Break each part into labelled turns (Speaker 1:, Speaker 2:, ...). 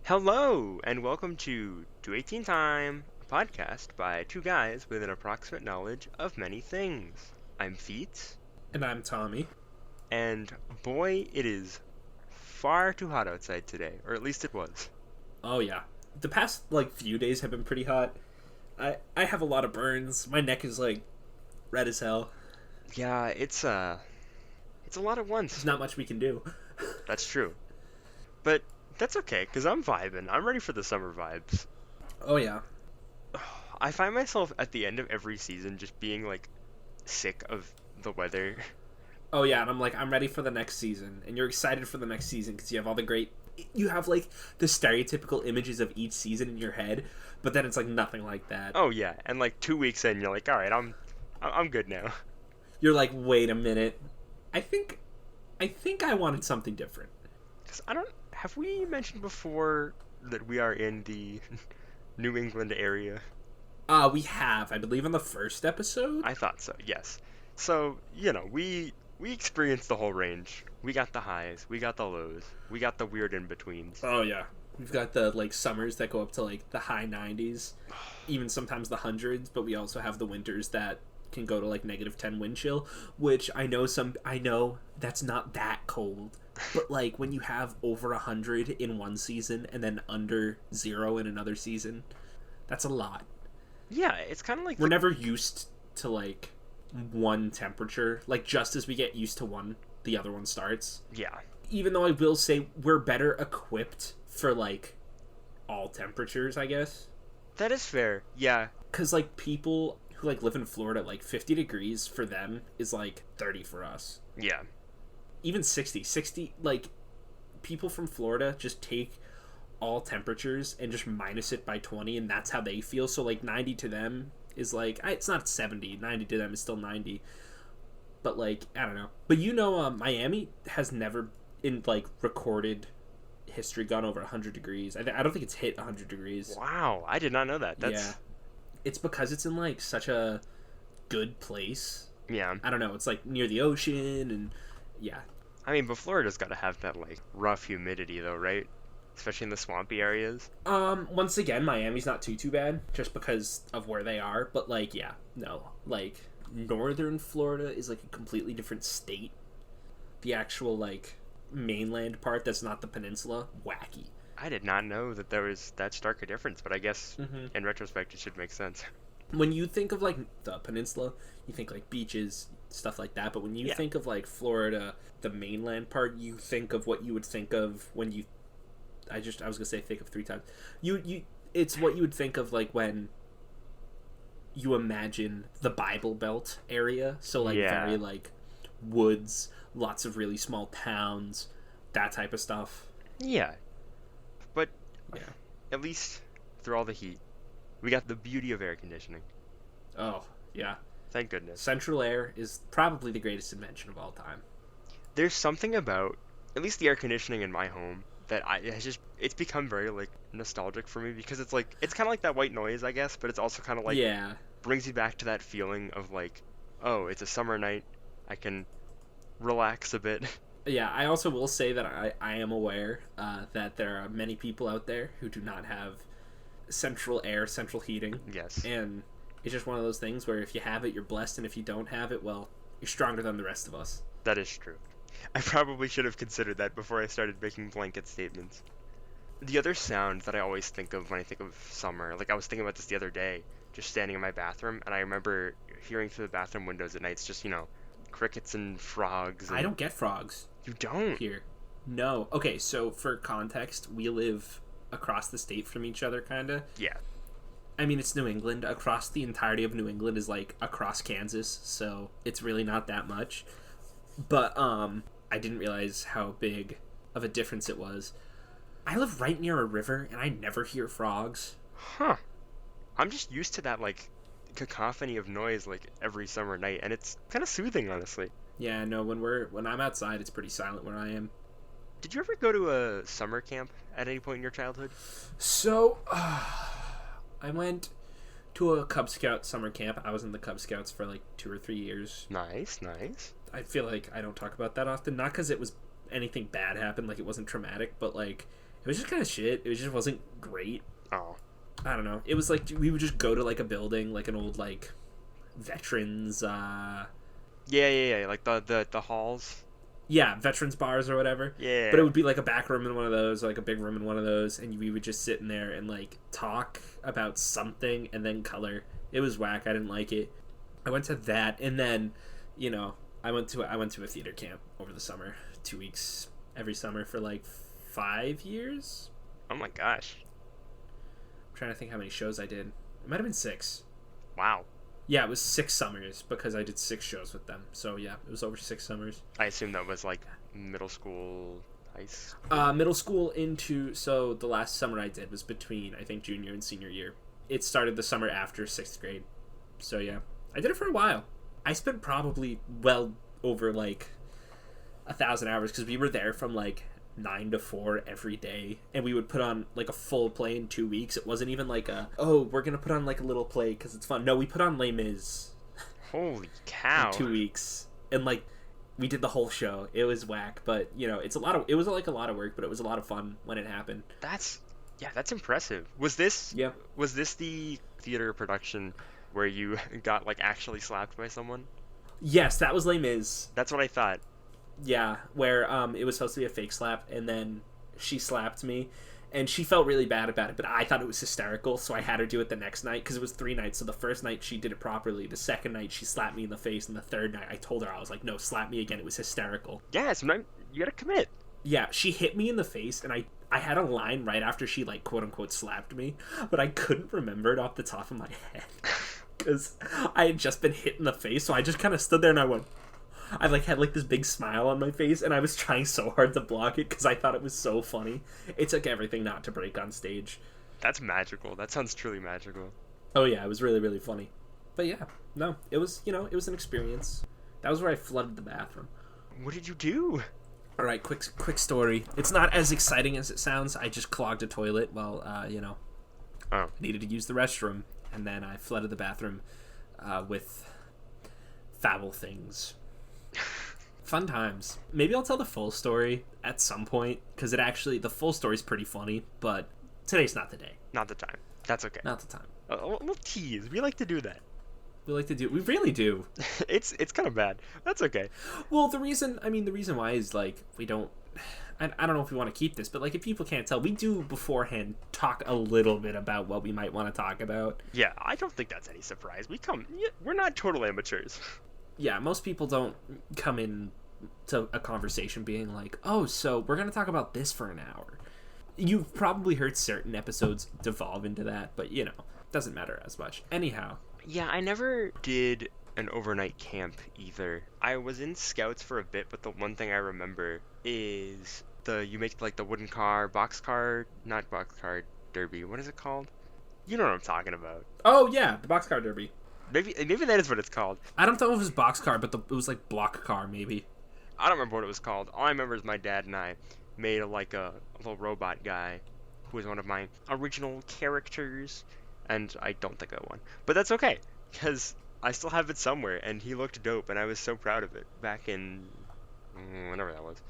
Speaker 1: Hello, and welcome to 218 Time, a podcast by two guys with an approximate knowledge of many things. I'm Feats,
Speaker 2: And I'm Tommy.
Speaker 1: and boy, it is far too hot outside today, or at least it was.
Speaker 2: Oh yeah. The past few days have been pretty hot. I have a lot of burns. My neck is red as hell.
Speaker 1: Yeah, it's a lot at
Speaker 2: There's
Speaker 1: once.
Speaker 2: not much we can do.
Speaker 1: That's true. But that's okay, because I'm vibing. I'm ready for the summer vibes.
Speaker 2: Oh yeah.
Speaker 1: I find myself at the end of every season just being sick of the weather.
Speaker 2: Oh yeah, and I'm ready for the next season. And you're excited for the next season because you have all the great you have the stereotypical images of each season in your head, but then it's nothing like that.
Speaker 1: Oh yeah, and 2 weeks in, you're like, all right, I'm good now.
Speaker 2: You're like, "Wait a minute. I think I wanted something different."
Speaker 1: Because I don't. Have we mentioned before that we are in the New England area?
Speaker 2: We have, I believe, in the first episode.
Speaker 1: I thought so. Yes. So we experienced the whole range. We got the highs. We got the lows. We got the weird in betweens.
Speaker 2: Oh yeah. We've got the summers that go up to the high 90s, even sometimes the hundreds, but we also have the winters that can go to -10 wind chill, which I know that's not that cold, but when you have over 100 in one season and then under 0 in another season, that's a lot.
Speaker 1: Yeah, it's kind of like
Speaker 2: We're never used to one temperature. Just as we get used to one, the other one starts.
Speaker 1: yeah.
Speaker 2: Even though I will say we're better equipped for all temperatures, I guess.
Speaker 1: That is fair. Yeah.
Speaker 2: Because people who live in Florida, 50 degrees for them is 30 for us.
Speaker 1: Yeah.
Speaker 2: Even 60 people from Florida just take all temperatures and just minus it by 20, and that's how they feel. So 90 to them is it's not 70. 90 to them is still 90. But I don't know. But Miami has never in recorded history gone over 100 degrees. I don't think it's hit 100 degrees.
Speaker 1: Wow, I did not know that.
Speaker 2: Yeah, it's because it's in such a good place.
Speaker 1: Yeah.
Speaker 2: I don't know, it's near the ocean, and yeah.
Speaker 1: I mean, but Florida's got to have that rough humidity though, right? Especially in the swampy areas.
Speaker 2: Once again, Miami's not too bad just because of where they are, but yeah, no, northern Florida is a completely different state. The actual mainland part that's not the peninsula, wacky.
Speaker 1: I did not know that there was that stark a difference, but I guess
Speaker 2: Mm-hmm.
Speaker 1: in retrospect it should make sense.
Speaker 2: When you think of the peninsula, you think beaches, stuff like that, but when you
Speaker 1: Yeah.
Speaker 2: think of Florida, the mainland part, you think of what you would think of when you I was gonna say think of three times. You it's what you would think of when you imagine the Bible Belt area. So
Speaker 1: Yeah.
Speaker 2: very woods, lots of really small towns, that type of stuff.
Speaker 1: Yeah. But
Speaker 2: Yeah.
Speaker 1: at least through all the heat, we got the beauty of air conditioning.
Speaker 2: Oh, yeah.
Speaker 1: Thank goodness.
Speaker 2: Central air is probably the greatest invention of all time.
Speaker 1: There's something about at least the air conditioning in my home that it's become very nostalgic for me because it's kind of like that white noise, I guess, but it's also kind of
Speaker 2: Yeah.
Speaker 1: brings you back to that feeling of oh, it's a summer night. I can relax a bit.
Speaker 2: Yeah, I also will say that I am aware that there are many people out there who do not have central air, central heating.
Speaker 1: Yes.
Speaker 2: And it's just one of those things where if you have it, you're blessed, and if you don't have it, well, you're stronger than the rest of us.
Speaker 1: That is true. I probably should have considered that before I started making blanket statements. The other sound that I always think of when I think of summer, I was thinking about this the other day, just standing in my bathroom, and I remember hearing through the bathroom windows at nights just, crickets and frogs.
Speaker 2: I don't get frogs
Speaker 1: You don't?
Speaker 2: here. No. Okay, so for context, we live across the state from each other, kind of.
Speaker 1: Yeah.
Speaker 2: I mean, it's New England. Across the entirety of New England is across Kansas, so it's really not that much. But I didn't realize how big of a difference it was. I live right near a river, and I never hear frogs.
Speaker 1: Huh. I'm just used to that, cacophony of noise, every summer night, and it's kind of soothing, honestly.
Speaker 2: Yeah, no. When I'm outside, it's pretty silent where I am.
Speaker 1: Did you ever go to a summer camp at any point in your childhood?
Speaker 2: So, I went to a Cub Scout summer camp. I was in the Cub Scouts for 2 or 3 years.
Speaker 1: Nice, nice.
Speaker 2: I feel like I don't talk about that often. Not because it was anything bad happened, it wasn't traumatic, but it It was just kind of shit. It just wasn't great.
Speaker 1: Oh.
Speaker 2: I don't know. It was like we would just go to like a building, like an old like veterans
Speaker 1: Yeah. Like the halls.
Speaker 2: yeah, veterans bars or whatever.
Speaker 1: Yeah.
Speaker 2: But it would be like a back room in one of those, or like a big room in one of those, and we would just sit in there and like talk about something and then color. It was whack. I didn't like it. I went to that, and then, you know, I went to a theater camp over the summer, 2 weeks every summer for like 5 years.
Speaker 1: Oh my gosh.
Speaker 2: I'm trying to think how many shows I did. It might have been 6.
Speaker 1: Wow.
Speaker 2: Yeah, it was 6 summers because I did 6 shows with them. So yeah, it was over 6 summers.
Speaker 1: I assume that was like middle school, high school.
Speaker 2: Middle school into, so the last summer I did was between, I think, junior and senior year. It started the summer after 6th grade. So yeah, I did it for a while. I spent probably well over like 1,000 hours because we were there from like 9 to 4 every day, and we would put on like a full play in 2 weeks. It wasn't even like we're gonna put on like a little play because it's fun. No, we put on Les Mis.
Speaker 1: Holy cow.
Speaker 2: In 2 weeks, and like we did the whole show. It was whack, but you know, it was like a lot of work, but it was a lot of fun when it happened.
Speaker 1: That's impressive. Was this the theater production where you got like actually slapped by someone?
Speaker 2: Yes, that was Les Mis.
Speaker 1: That's what I thought.
Speaker 2: Yeah, where it was supposed to be a fake slap, and then she slapped me, and she felt really bad about it, but I thought it was hysterical, so I had her do it the next night, because it was 3 nights. So the first night she did it properly, the second night she slapped me in the face, and the third night I told her, I was like, no, slap me again. It was hysterical.
Speaker 1: Yeah, sometimes you gotta commit.
Speaker 2: Yeah, she hit me in the face, and I had a line right after she like quote unquote slapped me, but I couldn't remember it off the top of my head because I had just been hit in the face. So I just kind of stood there and I like had like this big smile on my face, and I was trying so hard to block it because I thought it was so funny. It took everything not to break on stage.
Speaker 1: That's magical. That sounds truly magical.
Speaker 2: Oh yeah, it was really, really funny. But yeah, no, it was, you know, it was an experience. That was where I flooded the bathroom.
Speaker 1: What did you do?
Speaker 2: All right, quick story. It's not as exciting as it sounds. I just clogged a toilet while, I needed to use the restroom, and then I flooded the bathroom with foul things. Fun times. Maybe I'll tell the full story at some point, because the full story's pretty funny, but today's not the day.
Speaker 1: Not the time. That's okay.
Speaker 2: Not the time.
Speaker 1: We'll tease. We like to do that.
Speaker 2: We really do.
Speaker 1: It's kind of bad. That's okay.
Speaker 2: Well, the reason why is, like, we don't... I don't know if we want to keep this, but, like, if people can't tell, we do beforehand talk a little bit about what we might want to talk about.
Speaker 1: Yeah, I don't think that's any surprise. We're not total amateurs.
Speaker 2: Yeah, most people don't come in to a conversation being like, oh, so we're going to talk about this for an hour. You've probably heard certain episodes devolve into that, but, you know, doesn't matter as much. Anyhow.
Speaker 1: Yeah, I never did an overnight camp either. I was in Scouts for a bit, but the one thing I remember is you make like the wooden car, not boxcar derby. What is it called? You know what I'm talking about.
Speaker 2: Oh yeah, the boxcar derby.
Speaker 1: Maybe that is what it's called.
Speaker 2: I don't know if it was boxcar, but it was like block car maybe.
Speaker 1: I don't remember what it was called. All I remember is my dad and I made a little robot guy who was one of my original characters. And I don't think I won. But that's okay, because I still have it somewhere, and he looked dope, and I was so proud of it back in whenever that was.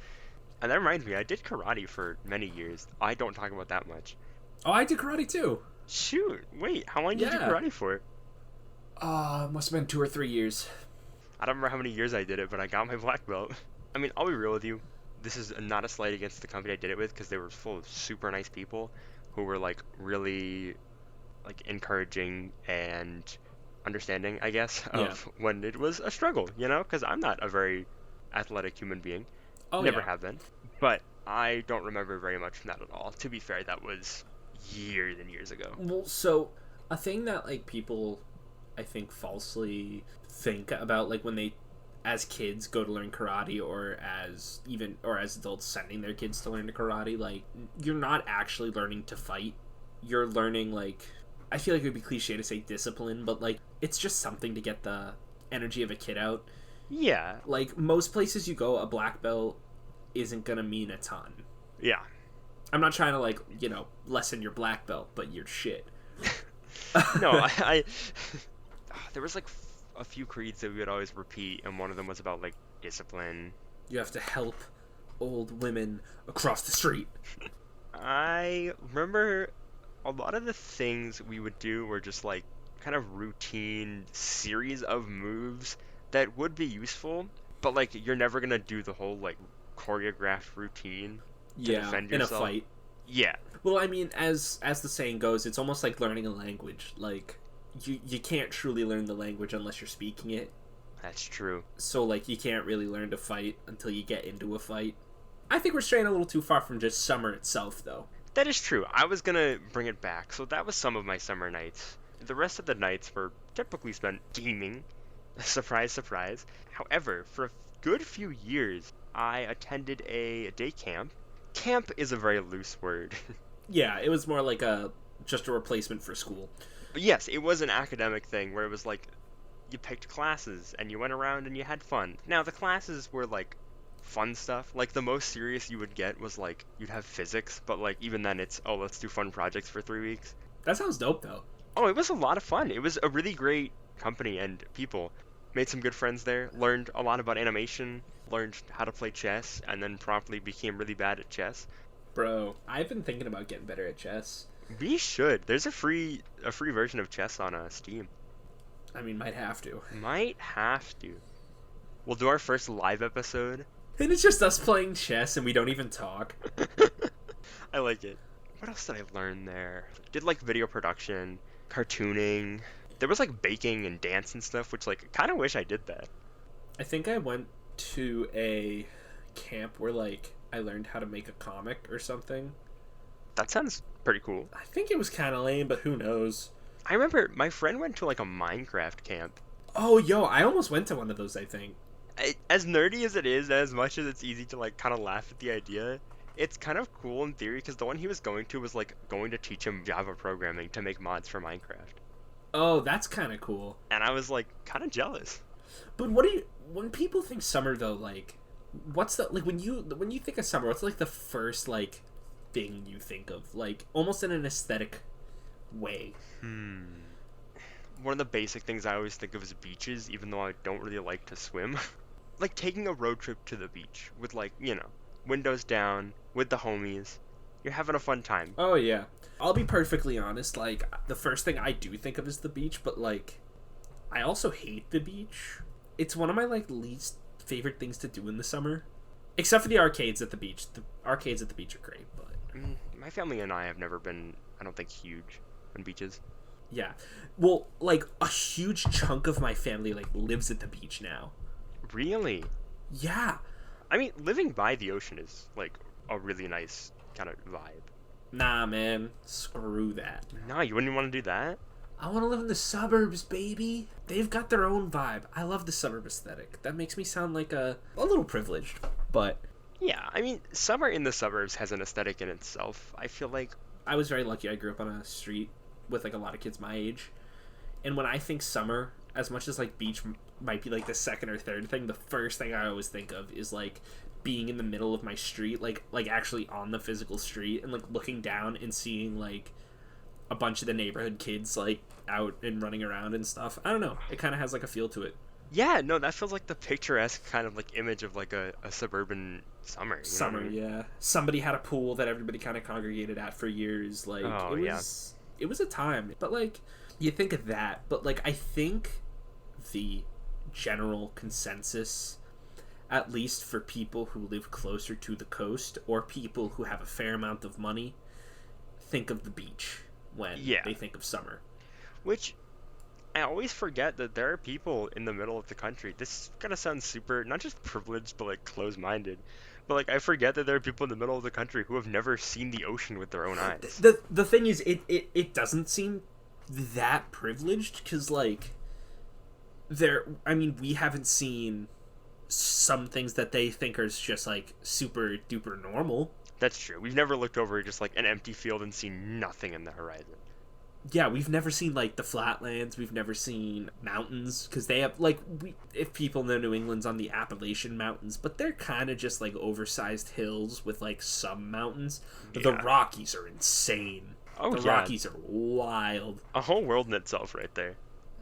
Speaker 1: And that reminds me, I did karate for many years. I don't talk about that much.
Speaker 2: Oh, I did karate too.
Speaker 1: Shoot, wait, how long did you do karate for?
Speaker 2: Must have been 2 or 3 years.
Speaker 1: I don't remember how many years I did it, but I got my black belt. I mean, I'll be real with you. This is not a slight against the company I did it with, because they were full of super nice people who were, like, really... like encouraging and understanding, I guess, of when it was a struggle, you know, because I'm not a very athletic human being. Never have been. But I don't remember very much from that at all. To be fair, that was years and years ago.
Speaker 2: Well, so a thing that like people, I think, falsely think about, like when they, as kids, go to learn karate, or as adults sending their kids to learn karate, like you're not actually learning to fight. You're learning like. I feel like it would be cliche to say discipline, but, like, it's just something to get the energy of a kid out.
Speaker 1: Yeah.
Speaker 2: Like, most places you go, a black belt isn't gonna mean a ton.
Speaker 1: Yeah.
Speaker 2: I'm not trying to, like, you know, lessen your black belt, but you're shit.
Speaker 1: No, I there was, like, a few creeds that we would always repeat, and one of them was about, like, discipline.
Speaker 2: You have to help old women across the street.
Speaker 1: I remember a lot of the things we would do were just like kind of routine series of moves that would be useful, but like you're never gonna do the whole like choreographed routine to
Speaker 2: Yeah,
Speaker 1: defend
Speaker 2: in a
Speaker 1: yourself.
Speaker 2: fight.
Speaker 1: Yeah,
Speaker 2: Well, I mean, as the saying goes, it's almost like learning a language. Like you can't truly learn the language unless you're speaking it.
Speaker 1: that's true.
Speaker 2: So like you can't really learn to fight until you get into a fight. I think we're straying a little too far from just summer itself, though.
Speaker 1: That is true. I was gonna bring it back. So that was some of my summer nights. The rest of the nights were typically spent gaming. Surprise, surprise. However, for a good few years, I attended a day camp. Camp is a very loose word.
Speaker 2: Yeah, it was more like a just a replacement for school.
Speaker 1: But yes, it was an academic thing where it was like you picked classes and you went around and you had fun. Now, the classes were like fun stuff. Like the most serious you would get was like you'd have physics, but like even then it's oh, let's do fun projects for 3 weeks.
Speaker 2: That sounds dope, though.
Speaker 1: Oh, it was a lot of fun. It was a really great company and people. Made some good friends there, learned a lot about animation, learned how to play chess, and then promptly became really bad at chess.
Speaker 2: Bro, I've been thinking about getting better at chess.
Speaker 1: We should. There's a free version of chess on Steam.
Speaker 2: I mean, might have to.
Speaker 1: Might have to. We'll do our first live episode.
Speaker 2: And it's just us playing chess and we don't even talk.
Speaker 1: I like it. What else did I learn there? Did like video production, cartooning. There was like baking and dance and stuff, which like kind of wish I did that.
Speaker 2: I think I went to a camp where, like, I learned how to make a comic or something.
Speaker 1: That sounds pretty cool.
Speaker 2: I think it was kind of lame, but who knows?
Speaker 1: I remember my friend went to like a Minecraft camp.
Speaker 2: Oh, yo, I almost went to one of those, I think.
Speaker 1: As nerdy as it is, as much as it's easy to like kind of laugh at the idea, it's kind of cool in theory because the one he was going to was like going to teach him Java programming to make mods for Minecraft.
Speaker 2: Oh, that's kind of cool.
Speaker 1: And I was like kind of jealous.
Speaker 2: But what do you... When people think summer, though, like... What's the... Like, when you think of summer, what's, like, the first, like, thing you think of? Like, almost in an aesthetic way.
Speaker 1: One of the basic things I always think of is beaches, even though I don't really like to swim. Like taking a road trip to the beach with like, windows down, with the homies. You're having a fun time.
Speaker 2: Oh, yeah. I'll be perfectly honest, like, the first thing I do think of is the beach, but, like, I also hate the beach. It's one of my, like, least favorite things to do in the summer. Except for the arcades at the beach. The arcades at the beach are great, but...
Speaker 1: My family and I have never been, I don't think, huge on beaches.
Speaker 2: Yeah. Well, like, a huge chunk of my family, like, lives at the beach now.
Speaker 1: Really?
Speaker 2: Yeah.
Speaker 1: I mean, living by the ocean is, like, a really nice kind of vibe.
Speaker 2: Nah, man. Screw that.
Speaker 1: No, you wouldn't want to do that?
Speaker 2: I want to live in the suburbs, baby. They've got their own vibe. I love the suburb aesthetic. That makes me sound like a little privileged, but...
Speaker 1: Yeah, I mean, summer in the suburbs has an aesthetic in itself. I feel like...
Speaker 2: I was very lucky. I grew up on a street with, like, a lot of kids my age. And when I think summer, as much as, like, beach might be, like, the second or third thing, the first thing I always think of is, like, being in the middle of my street, like actually on the physical street, and, like, looking down and seeing, like, a bunch of the neighborhood kids, like, out and running around and stuff. I don't know. It kind of has, like, a feel to it.
Speaker 1: Yeah, no, that feels like the picturesque kind of, like, image of, like, a suburban summer. You know
Speaker 2: Summer,
Speaker 1: what I mean?
Speaker 2: yeah. Somebody had a pool that everybody kind of congregated at for years. Like,
Speaker 1: Oh,
Speaker 2: it was a time. But, like, you think of that, but, like, I think the general consensus, at least for people who live closer to the coast or people who have a fair amount of money, think of the beach when they think of summer.
Speaker 1: Which, I always forget that there are people in the middle of the country. This kind of sounds super, not just privileged, but, like, close-minded. But, like, I forget that there are people in the middle of the country who have never seen the ocean with their own eyes.
Speaker 2: The thing is, it doesn't seem that privileged, because, like, we haven't seen some things that they think are just, like, super duper normal.
Speaker 1: That's true. We've never looked over just, like, an empty field and seen nothing in the horizon.
Speaker 2: Yeah, we've never seen, like, the flatlands. We've never seen mountains, because they have, like, if people know New England's on the Appalachian Mountains, but they're kind of just, like, oversized hills with, like, some mountains.
Speaker 1: Yeah.
Speaker 2: The Rockies are insane.
Speaker 1: Oh,
Speaker 2: the
Speaker 1: yeah.
Speaker 2: Rockies are wild.
Speaker 1: A whole world in itself right there.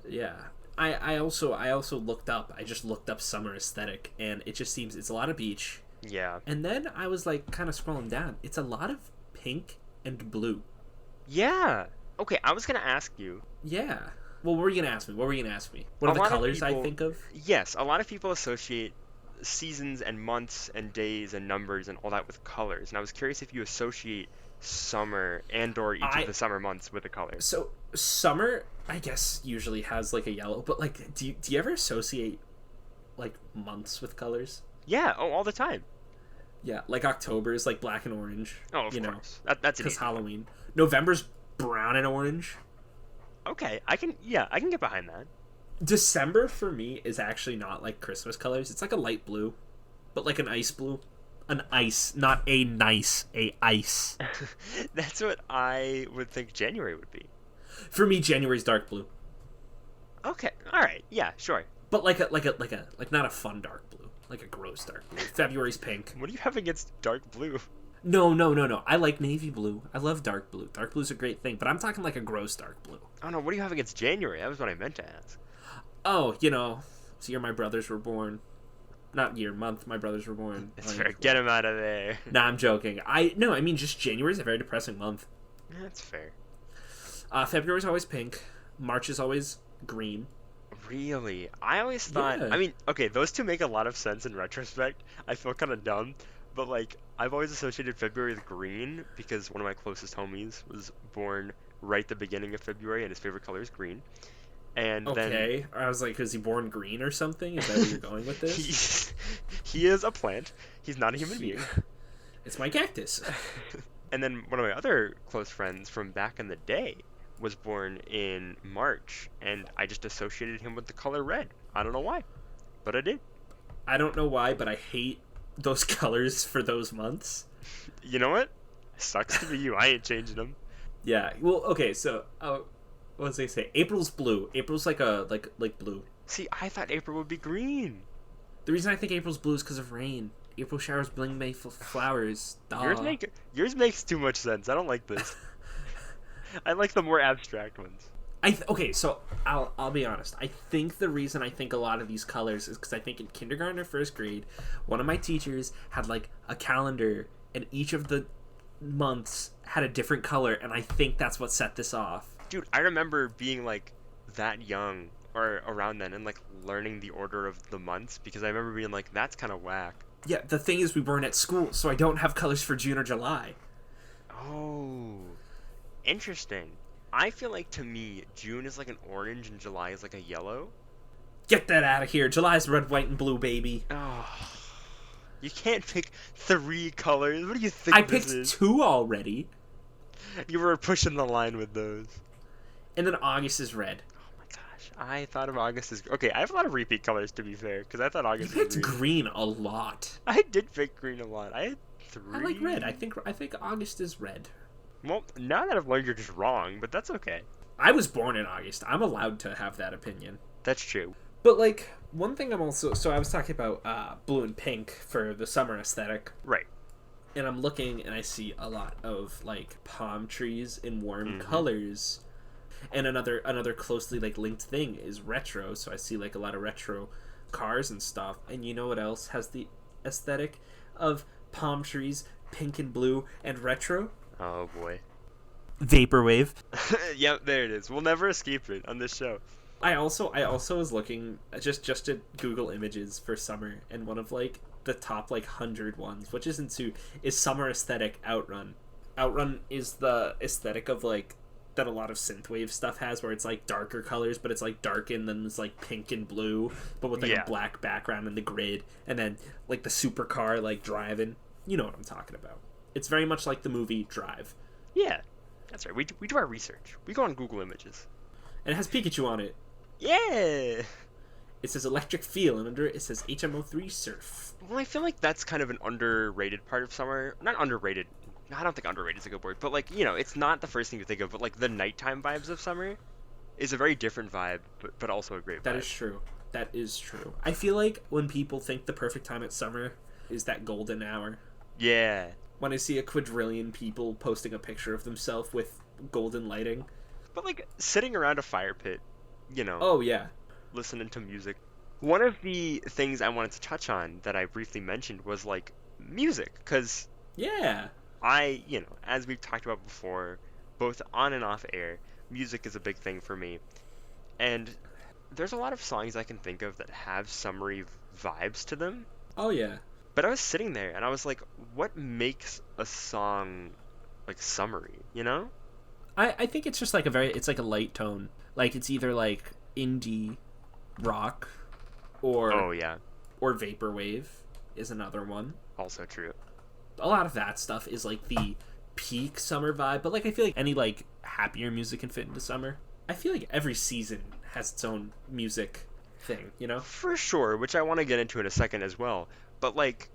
Speaker 2: Yeah. I also looked up, I just looked up summer aesthetic, and it just seems, it's a lot of beach.
Speaker 1: Yeah.
Speaker 2: And then I was, like, kind of scrolling down. It's a lot of pink and blue.
Speaker 1: Yeah. Okay, I was gonna ask you.
Speaker 2: Yeah. Well, what were you gonna ask me? What
Speaker 1: A
Speaker 2: are the
Speaker 1: lot of
Speaker 2: colors I
Speaker 1: people,
Speaker 2: think of?
Speaker 1: yes, a lot of people associate seasons and months and days and numbers and all that with colors. And I was curious if you associate summer and or each of
Speaker 2: I
Speaker 1: the summer months with a color.
Speaker 2: So summer, I guess, usually has like a yellow, but like, do you ever associate like months with colors?
Speaker 1: Yeah, oh, all the time.
Speaker 2: Yeah, like October is like black and orange.
Speaker 1: Oh, of
Speaker 2: you know,
Speaker 1: course. That's an
Speaker 2: because
Speaker 1: easy one.
Speaker 2: Halloween. November's brown and orange.
Speaker 1: Okay, I can get behind that.
Speaker 2: December for me is actually not like Christmas colors. It's like a light blue, but like an ice blue. An ice, not a nice, a ice.
Speaker 1: That's what I would think January would be.
Speaker 2: For me, January's dark blue,
Speaker 1: Okay, all right, yeah, sure.
Speaker 2: but like not a fun dark blue, like a gross dark blue. February's pink.
Speaker 1: What do you have against dark blue?
Speaker 2: No. I like navy blue. I love dark blue. Dark blue's a great thing, but I'm talking like a gross dark blue.
Speaker 1: Oh no, what do you have against January? That was what I meant to ask.
Speaker 2: Oh, it's the year my brothers were born. Not year, month my brothers were born.
Speaker 1: That's
Speaker 2: Like,
Speaker 1: fair. Get him out of there.
Speaker 2: Nah, I'm joking. I mean just January's a very depressing month.
Speaker 1: That's fair.
Speaker 2: February's always pink. March is always green.
Speaker 1: Really? I always thought.
Speaker 2: Yeah.
Speaker 1: I mean, okay, those two make a lot of sense in retrospect. I feel kind of dumb, but like I've always associated February with green because one of my closest homies was born right the beginning of February, and his favorite color is green. And
Speaker 2: Okay. I was like, is he born green or something? Is that where you're going with
Speaker 1: then
Speaker 2: this?
Speaker 1: he is a plant. He's not a human being.
Speaker 2: It's my cactus.
Speaker 1: And then one of my other close friends from back in the day was born in March, and I just associated him with the color red. I don't know why, but I did.
Speaker 2: I don't know why, but I hate those colors for those months.
Speaker 1: You know what? Sucks to be you. I ain't changing them.
Speaker 2: Yeah. Well, okay. So, what was I say? April's blue. April's like a like blue.
Speaker 1: See, I thought April would be green.
Speaker 2: The reason I think April's blue is because of rain. April showers bling May flowers.
Speaker 1: Yours makes too much sense. I don't like this. I like the more abstract ones.
Speaker 2: Okay, so I'll be honest. I think the reason I think a lot of these colors is because I think in kindergarten or first grade, one of my teachers had like a calendar, and each of the months had a different color, and I think that's what set this off.
Speaker 1: Dude, I remember being like that young or around then and like learning the order of the months because I remember being like, that's kind of whack.
Speaker 2: Yeah, the thing is we weren't at school, so I don't have colors for June or July.
Speaker 1: Oh, interesting. I feel like to me, June is like an orange and July is like a yellow.
Speaker 2: Get that out of here. July's red, white, and blue, baby.
Speaker 1: Oh, you can't pick 3 colors. What do you think
Speaker 2: I
Speaker 1: this
Speaker 2: picked
Speaker 1: is?
Speaker 2: 2 already,
Speaker 1: You were pushing the line with those.
Speaker 2: and then August is red.
Speaker 1: Oh my gosh, I thought of August as... Okay, I have a lot of repeat colors to be fair, because I thought
Speaker 2: You
Speaker 1: August
Speaker 2: picked
Speaker 1: was
Speaker 2: green a lot.
Speaker 1: I did pick green a lot. I had 3.
Speaker 2: I like red. I think August is red.
Speaker 1: Well, now that I've learned you're just wrong, but that's okay.
Speaker 2: I was born in August. I'm allowed to have that opinion.
Speaker 1: That's true.
Speaker 2: But like one thing I'm also I was talking about blue and pink for the summer aesthetic,
Speaker 1: Right.
Speaker 2: and I'm looking and I see a lot of like palm trees in warm
Speaker 1: Mhm.
Speaker 2: colors. And another closely like linked thing is retro, so I see like a lot of retro cars and stuff. And you know what else has the aesthetic of palm trees, pink and blue, and retro?
Speaker 1: Oh boy.
Speaker 2: Vaporwave.
Speaker 1: Yep, there it is. We'll never escape it on this show.
Speaker 2: I also was looking just at Google Images for summer, and one of like the top like 100 ones, which isn't too, is summer aesthetic Outrun. Outrun is the aesthetic of like that a lot of synthwave stuff has, where it's like darker colors, but it's like darkened, then it's like pink and blue, but with like
Speaker 1: Yeah.
Speaker 2: a black background in the grid, and then like the supercar like driving. You know what I'm talking about. It's very much like the movie Drive,
Speaker 1: Yeah, that's right. We do our research. We go on Google Images.
Speaker 2: and it has Pikachu on it.
Speaker 1: Yeah!
Speaker 2: It says electric feel, and under it says HMO3 surf.
Speaker 1: Well, I feel like that's kind of an underrated part of summer. Not underrated. I don't think underrated is a good word, but like, you know, it's not the first thing you think of, but like the nighttime vibes of summer is a very different vibe, but also a great vibe.
Speaker 2: That is true. That is true. I feel like when people think the perfect time at summer is that golden hour.
Speaker 1: Yeah.
Speaker 2: When I see a quadrillion people posting a picture of themselves with golden lighting.
Speaker 1: But like sitting around a fire pit, you know,
Speaker 2: Oh, yeah.
Speaker 1: listening to music. One of the things I wanted to touch on that I briefly mentioned was like music, because
Speaker 2: Yeah.
Speaker 1: as we've talked about before, both on and off air, music is a big thing for me. And there's a lot of songs I can think of that have summery vibes to them.
Speaker 2: Oh yeah.
Speaker 1: But I was sitting there and I was like, what makes a song like summery, you know?
Speaker 2: I think it's just like it's like a light tone. Like it's either like indie rock or
Speaker 1: Oh yeah,
Speaker 2: or vaporwave is another one.
Speaker 1: also true.
Speaker 2: A lot of that stuff is like the peak summer vibe, but like I feel like any like happier music can fit into summer. I feel like every season has its own music thing, you know?
Speaker 1: For sure, which I want to get into in a second as well. But like,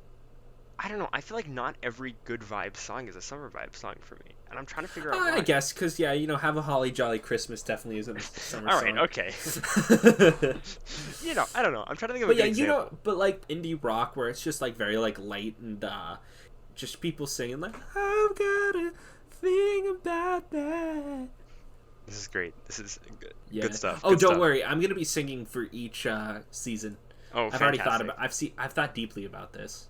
Speaker 1: I don't know. I feel like not every good vibe song is a summer vibe song for me, and I'm trying to figure out why.
Speaker 2: I guess because yeah, Have a Holly Jolly Christmas definitely isn't a summer
Speaker 1: All
Speaker 2: song.
Speaker 1: right, okay. I don't know. I'm trying to think of
Speaker 2: But
Speaker 1: a good example.
Speaker 2: but like indie rock where it's just like very like light and just people singing like I've got a thing about that.
Speaker 1: This is great. This is good,
Speaker 2: Yeah.
Speaker 1: good stuff.
Speaker 2: Oh,
Speaker 1: good
Speaker 2: don't
Speaker 1: stuff.
Speaker 2: worry. I'm gonna be singing for each season.
Speaker 1: Oh,
Speaker 2: I've already thought
Speaker 1: fantastic.
Speaker 2: I've thought deeply about this.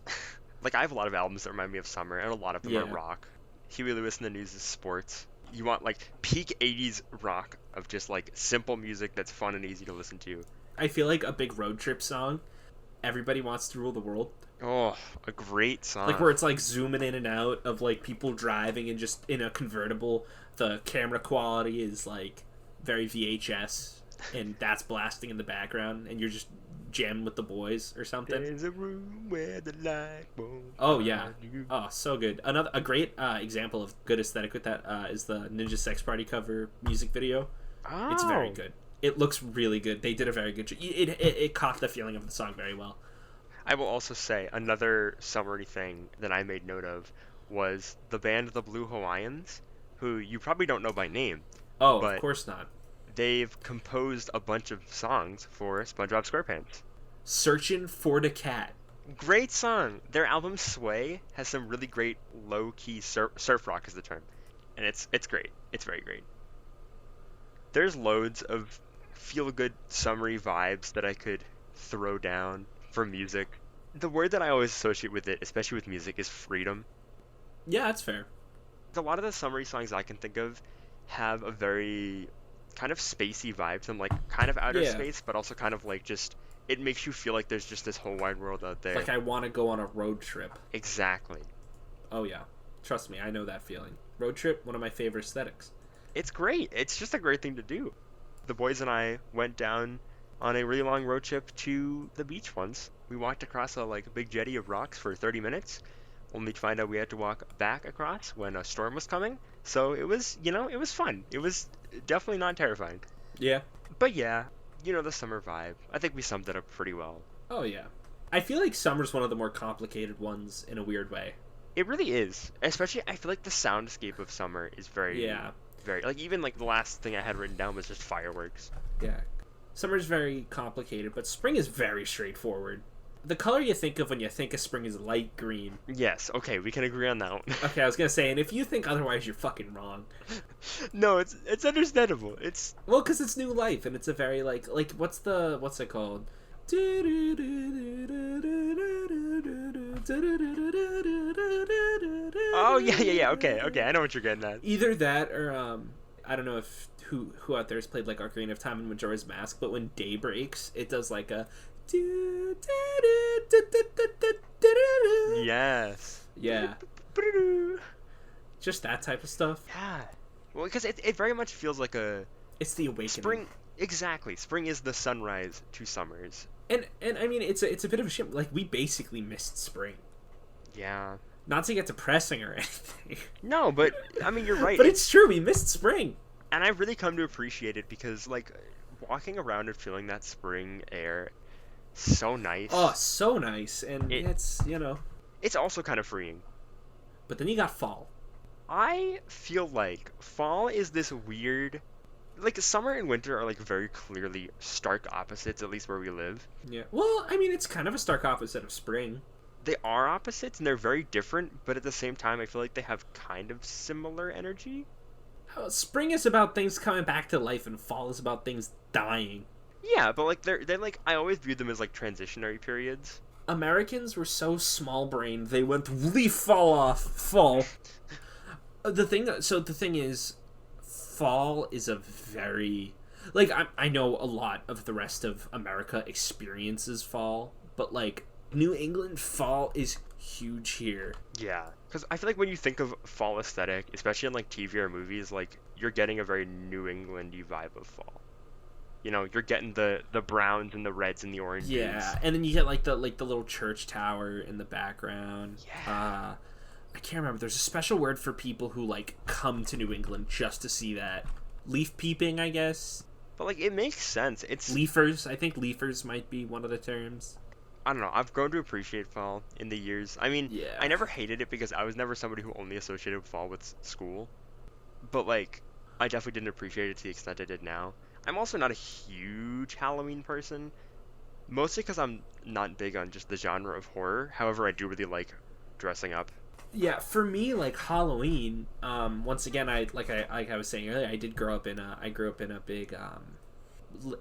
Speaker 1: Like, I have a lot of albums that remind me of summer, and a lot of them are
Speaker 2: Yeah.
Speaker 1: rock. Huey Lewis and the News is sports. You want like peak '80s rock of just like simple music that's fun and easy to listen to.
Speaker 2: I feel like a big road trip song. Everybody Wants to Rule the World.
Speaker 1: Oh, a great song.
Speaker 2: Like where it's like zooming in and out of like people driving and just in a convertible. The camera quality is like very VHS, and that's blasting in the background, and you're just jamming with the boys or something.
Speaker 1: There's a room where the light won't
Speaker 2: Oh yeah.
Speaker 1: find you.
Speaker 2: Oh, so good. A great example of good aesthetic with that is the Ninja Sex Party cover music video.
Speaker 1: Oh.
Speaker 2: It's very good. It looks really good. They did a very good job. It caught the feeling of the song very well.
Speaker 1: I will also say another summery thing that I made note of was the band The Blue Hawaiians, who you probably don't know by name.
Speaker 2: Oh,
Speaker 1: But-
Speaker 2: of course not.
Speaker 1: They've composed a bunch of songs for SpongeBob SquarePants.
Speaker 2: Searching for the Cat.
Speaker 1: Great song. Their album Sway has some really great low-key surf rock is the term, and it's great. It's very great. There's loads of feel-good summery vibes that I could throw down for music. The word that I always associate with it, especially with music, is freedom.
Speaker 2: Yeah, that's fair.
Speaker 1: A lot of the summery songs I can think of have a very kind of spacey vibe to them, like kind of outer
Speaker 2: Yeah.
Speaker 1: space, but also kind of like just it makes you feel like there's just this whole wide world out there.
Speaker 2: Like I want to go on a road trip.
Speaker 1: Exactly.
Speaker 2: Oh yeah. Trust me, I know that feeling. Road trip, one of my favorite aesthetics.
Speaker 1: It's great. It's just a great thing to do. The boys and I went down on a really long road trip to the beach once. We walked across a like big jetty of rocks for 30 minutes, only to find out we had to walk back across when a storm was coming. So it was, it was fun. It was definitely not terrifying.
Speaker 2: Yeah.
Speaker 1: But yeah, the summer vibe. I think we summed it up pretty well.
Speaker 2: Oh yeah. I feel like summer's one of the more complicated ones in a weird way.
Speaker 1: It really is. Especially, I feel like the soundscape of summer is very,
Speaker 2: Yeah.
Speaker 1: very, like even like the last thing I had written down was just fireworks.
Speaker 2: Yeah. Summer's very complicated, but spring is very straightforward. The color you think of when you think of spring is light green.
Speaker 1: Yes, okay, we can agree on that one.
Speaker 2: Okay, I was gonna say, and if you think otherwise, you're fucking wrong.
Speaker 1: No, it's understandable. It's
Speaker 2: Well, because it's new life, and it's a very like what's it called?
Speaker 1: oh yeah. Okay. I know what you're getting at.
Speaker 2: Either that or I don't know if who out there has played like Ocarina of Time and Majora's Mask, but when day breaks, it does like a
Speaker 1: Yes.
Speaker 2: yeah, just that type of stuff.
Speaker 1: Yeah. Well, because it very much feels like a
Speaker 2: It's the awakening.
Speaker 1: spring. Exactly. Spring is the sunrise to summers.
Speaker 2: And I mean it's a bit of a shame. Like we basically missed spring.
Speaker 1: Yeah.
Speaker 2: Not to get depressing or anything,
Speaker 1: No, but I mean you're right.
Speaker 2: but it's true. We missed spring.
Speaker 1: And I've really come to appreciate it because like walking around and feeling that spring air, so nice.
Speaker 2: Oh, so nice, and
Speaker 1: It-
Speaker 2: it's
Speaker 1: It's also kind of freeing.
Speaker 2: But then you got fall.
Speaker 1: I feel like fall is this weird, like summer and winter are like very clearly stark opposites, at least where we live.
Speaker 2: Yeah. Well, I mean, it's kind of a stark opposite of spring.
Speaker 1: They are opposites and they're very different, but at the same time I feel like they have kind of similar energy.
Speaker 2: Spring is about things coming back to life, and fall is about things dying.
Speaker 1: Yeah, but like they're like I always view them as like transitionary periods.
Speaker 2: Americans were so small-brained, they went leaf fall off, fall. The thing is, fall is a very... Like, I know a lot of the rest of America experiences fall, but, like, New England, fall is huge here.
Speaker 1: Yeah, because I feel like when you think of fall aesthetic, especially in like TV or movies, like you're getting a very New Englandy vibe of fall. You know, you're getting the browns and the reds and the oranges.
Speaker 2: Yeah, and then you get like the little church tower in the background.
Speaker 1: Yeah.
Speaker 2: I can't remember. There's a special word for people who like come to New England just to see that. Leaf peeping, I guess.
Speaker 1: But like it makes sense. It's
Speaker 2: leafers. I think leafers might be one of the terms.
Speaker 1: I don't know. I've grown to appreciate fall in the years. I mean,
Speaker 2: Yeah.
Speaker 1: I never hated it because I was never somebody who only associated fall with school. But like, I definitely didn't appreciate it to the extent I did now. I'm also not a huge Halloween person, mostly because I'm not big on just the genre of horror. However, I do really like dressing up.
Speaker 2: Yeah, for me, like Halloween. Once again, I was saying earlier, I grew up in a big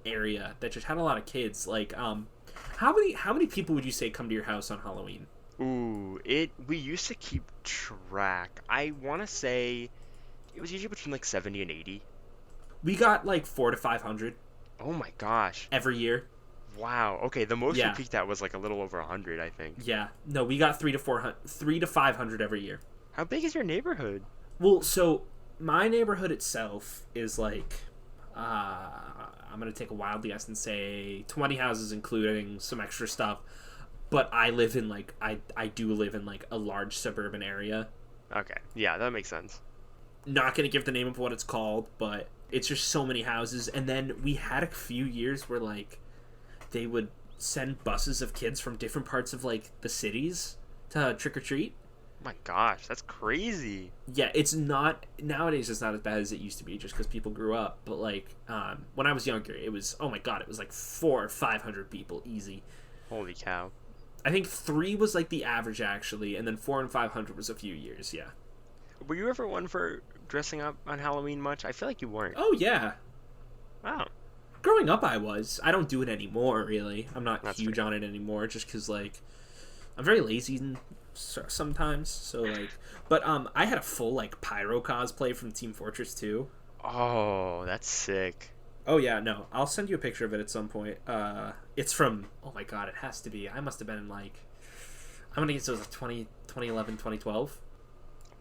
Speaker 2: area that just had a lot of kids. Like, how many people would you say come to your house on Halloween?
Speaker 1: Ooh, we used to keep track. I want to say it was usually between like 70 and 80.
Speaker 2: We got like 400 to 500.
Speaker 1: Oh my gosh.
Speaker 2: Every year.
Speaker 1: Wow. Okay, the most we
Speaker 2: Yeah.
Speaker 1: peaked at was like a little over 100, I think.
Speaker 2: Yeah. No, we got 300 to 500 every year.
Speaker 1: How big is your neighborhood?
Speaker 2: Well, so my neighborhood itself is like, I'm gonna take a wild guess and say 20 houses, including some extra stuff. But I live in like I do live in like a large suburban area.
Speaker 1: Okay. Yeah, that makes sense.
Speaker 2: Not gonna give the name of what it's called, but it's just so many houses. And then we had a few years where like they would send buses of kids from different parts of like the cities to trick or treat.
Speaker 1: Oh my gosh, that's crazy.
Speaker 2: Yeah, it's not nowadays. It's not as bad as it used to be, just because people grew up. But like when I was younger, it was, oh my god, it was like 400 or 500 people easy.
Speaker 1: Holy cow.
Speaker 2: I think 3 was like the average actually, and then 400 and 500 was a few years. Yeah.
Speaker 1: Were you ever one for dressing up on Halloween much? I feel like you weren't.
Speaker 2: Oh yeah.
Speaker 1: Wow.
Speaker 2: Growing up, I was. I don't do it anymore. Really, I'm not
Speaker 1: That's
Speaker 2: huge
Speaker 1: fair.
Speaker 2: on it anymore, just because like I'm very lazy sometimes. So like, but I had a full like pyro cosplay from Team Fortress 2.
Speaker 1: Oh, that's sick.
Speaker 2: Oh yeah, no, I'll send you a picture of it at some point. It's from, oh my god, it has to be. I must have been in like, I'm gonna guess it was like 2011, 2012.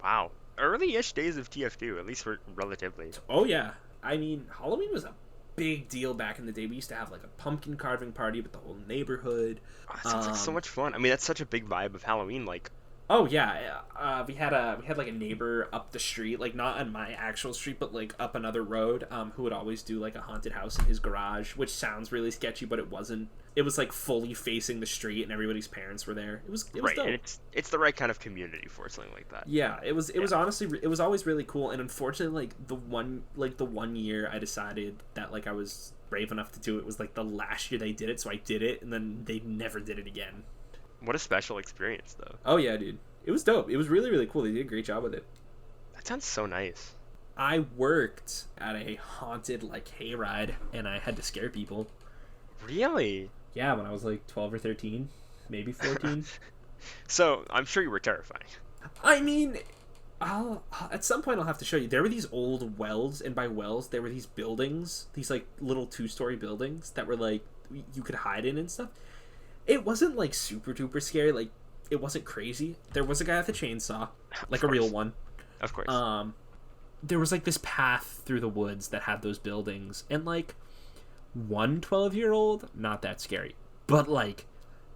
Speaker 1: Wow. Early-ish days of TF2, at least for relatively.
Speaker 2: Oh yeah, I mean Halloween was a big deal back in the day. We used to have like a pumpkin carving party with the whole neighborhood.
Speaker 1: Oh, that sounds like so much fun. I mean, that's such a big vibe of Halloween. Like,
Speaker 2: Oh yeah, we had like a neighbor up the street, like not on my actual street, but like up another road, who would always do like a haunted house in his garage, which sounds really sketchy, but it wasn't. It was like fully facing the street, and everybody's parents were there. It was
Speaker 1: right,
Speaker 2: dope.
Speaker 1: and it's the right kind of community for something like that.
Speaker 2: Yeah, it was honestly, it was always really cool, and unfortunately, like the one year I decided that like I was brave enough to do it was like the last year they did it, so I did it, and then they never did it again.
Speaker 1: What a special experience, though.
Speaker 2: Oh yeah, dude. It was dope. It was really, really cool. They did a great job with it.
Speaker 1: That sounds so nice.
Speaker 2: I worked at a haunted like hayride, and I had to scare people.
Speaker 1: Really?
Speaker 2: Yeah, when I was like 12 or 13, maybe 14.
Speaker 1: So, I'm sure you were terrifying.
Speaker 2: I mean, at some point I'll have to show you. There were these old wells, and by wells there were these buildings, these like little 2-story buildings that were like you could hide in and stuff. It wasn't like super duper scary, like it wasn't crazy. There was a guy with a chainsaw, like a real one.
Speaker 1: Of course.
Speaker 2: There was like this path through the woods that had those buildings, and like one 12-year-old, not that scary, but like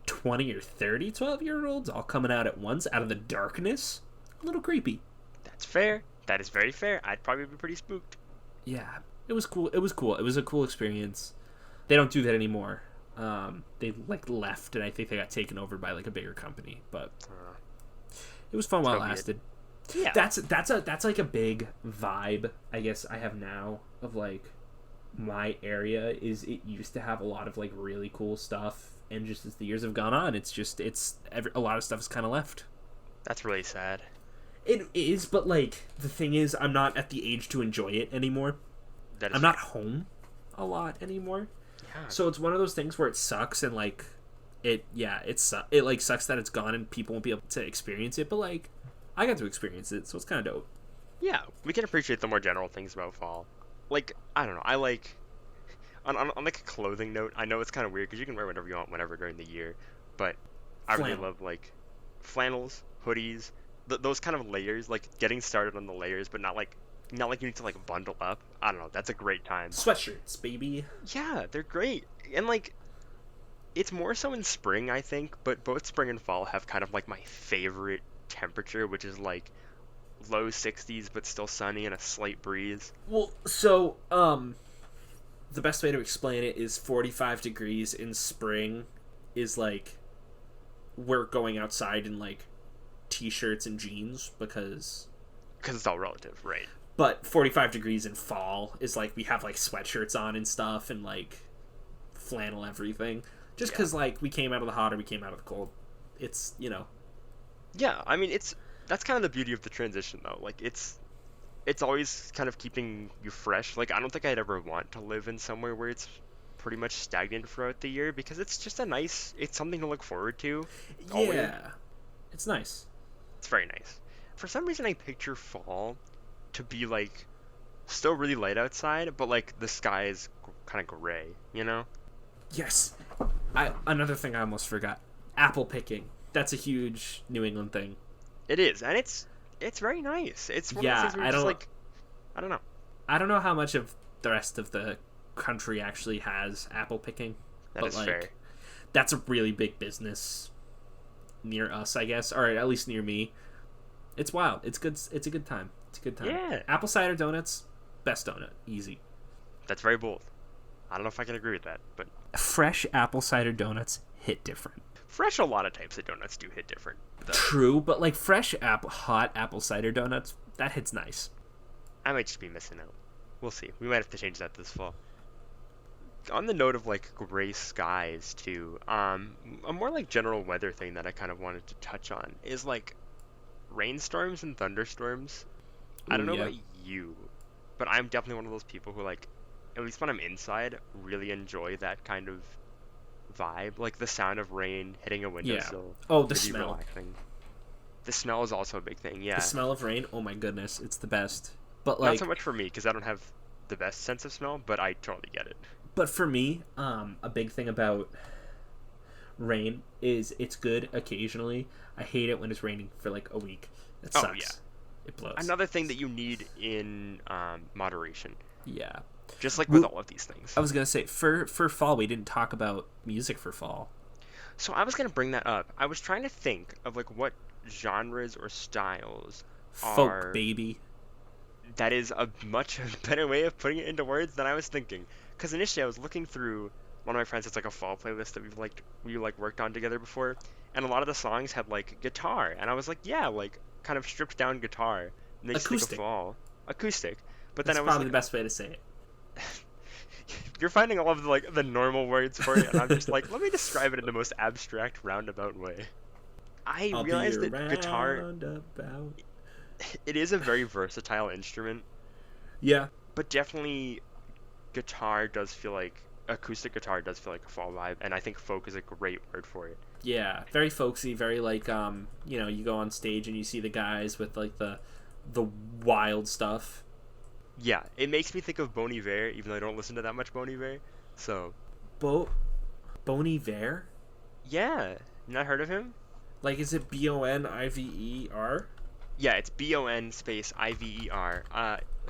Speaker 2: 20 or 30 12-year-olds all coming out at once out of the darkness, a little creepy.
Speaker 1: That's fair. That is very fair. I'd probably be pretty spooked.
Speaker 2: Yeah, it was cool. It was a cool experience. They don't do that anymore. They like left, and I think they got taken over by like a bigger company, but it was fun while it lasted.
Speaker 1: Yeah.
Speaker 2: That's like a big vibe I guess I have now of like my area. Is it used to have a lot of like really cool stuff, and just as the years have gone on, a lot of stuff is kind of left.
Speaker 1: That's really sad.
Speaker 2: It is, but like the thing is, I'm not at the age to enjoy it anymore.
Speaker 1: That is
Speaker 2: I'm not home a lot anymore.
Speaker 1: Yeah.
Speaker 2: So it's one of those things where it sucks, and like It like sucks that it's gone and people won't be able to experience it, but like I got to experience it, so it's kind of dope.
Speaker 1: Yeah, we can appreciate the more general things about fall. Like, I don't know, I like on like a clothing note, I know it's kind of weird because you can wear whatever you want whenever during the year, but I really
Speaker 2: Flannel.
Speaker 1: love like flannels, hoodies, those kind of layers, like getting started on the layers, but not like you need to like bundle up. I don't know, that's a great time.
Speaker 2: Sweatshirts, baby.
Speaker 1: Yeah, they're great. And like it's more so in spring, I think, but both spring and fall have kind of like my favorite temperature, which is like low 60s but still sunny and a slight breeze.
Speaker 2: Well, so the best way to explain it is 45 degrees in spring is like we're going outside in like t-shirts and jeans
Speaker 1: Because it's all relative, right?
Speaker 2: but 45 degrees in fall is like we have like sweatshirts on and stuff and like flannel everything just
Speaker 1: Yeah.
Speaker 2: because like we came out of the hot or we came out of the cold. It's
Speaker 1: Yeah, I mean that's kind of the beauty of the transition though. Like it's always kind of keeping you fresh. Like I don't think I'd ever want to live in somewhere where it's pretty much stagnant throughout the year because it's just it's something to look forward to. Always.
Speaker 2: yeah, it's nice.
Speaker 1: It's very nice. For some reason I picture fall to be like still really light outside, but like the sky is kind of gray, you know?
Speaker 2: Yes. Another thing I almost forgot, apple picking. That's a huge New England thing.
Speaker 1: It is, and it's very nice. It's one of those things where you're just like, I don't know.
Speaker 2: I don't know how much of the rest of the country actually has apple picking.
Speaker 1: That is fair.
Speaker 2: That's a really big business near us, I guess, or at least near me. It's wild. It's good. It's a good time. It's a good time.
Speaker 1: Yeah.
Speaker 2: Apple cider donuts, best donut, easy.
Speaker 1: That's very bold. I don't know if I can agree with that, but
Speaker 2: Fresh apple cider donuts hit different.
Speaker 1: fresh, a lot of types of donuts do hit different, though.
Speaker 2: True, but like hot apple cider donuts, that hits nice.
Speaker 1: I might just be missing out. We'll see. We might have to change that this fall. On the note of like gray skies too, a more like general weather thing that I kind of wanted to touch on is like rainstorms and thunderstorms. I don't know
Speaker 2: yeah.
Speaker 1: about you, but I'm definitely one of those people who like, at least when I'm inside, really enjoy that kind of vibe. Like the sound of rain hitting a windowsill.
Speaker 2: Oh, the
Speaker 1: really
Speaker 2: smell.
Speaker 1: relaxing. The smell is also a big thing, yeah.
Speaker 2: The smell of rain, oh my goodness, it's the best. But
Speaker 1: Not
Speaker 2: like,
Speaker 1: so much for me, because I don't have the best sense of smell, but I totally get it.
Speaker 2: but for me, a big thing about rain is it's good occasionally. I hate it when it's raining for like a week. It sucks.
Speaker 1: Yeah.
Speaker 2: It blows.
Speaker 1: Another thing that you need in moderation.
Speaker 2: Yeah.
Speaker 1: Just like with all of these things.
Speaker 2: I was gonna say for fall we didn't talk about music for fall.
Speaker 1: So I was going to bring that up. I was trying to think of like what genres or styles
Speaker 2: Folk, baby.
Speaker 1: That is a much better way of putting it into words than I was thinking. Because initially I was looking through one of my friends. It's like a fall playlist that we worked on together before, and a lot of the songs had like guitar, and I was like, yeah, like kind of stripped down guitar makes you think of fall, acoustic. But
Speaker 2: That's
Speaker 1: then I was
Speaker 2: probably
Speaker 1: like,
Speaker 2: the best way to say it.
Speaker 1: you're finding all of the like the normal words for it, and I'm just like, let me describe it in the most abstract, roundabout way. I realized that guitar,
Speaker 2: roundabout.
Speaker 1: it is a very versatile instrument,
Speaker 2: Yeah.
Speaker 1: but definitely acoustic guitar does feel like a fall vibe, and I think folk is a great word for it.
Speaker 2: Yeah, very folksy, very like you go on stage and you see the guys with like the wild stuff.
Speaker 1: Yeah, it makes me think of Bon Iver, even though I don't listen to that much Bon Iver. So,
Speaker 2: Bon Iver?
Speaker 1: yeah, you not heard of him?
Speaker 2: Like, is it Boniver?
Speaker 1: Yeah, it's BON space IVER.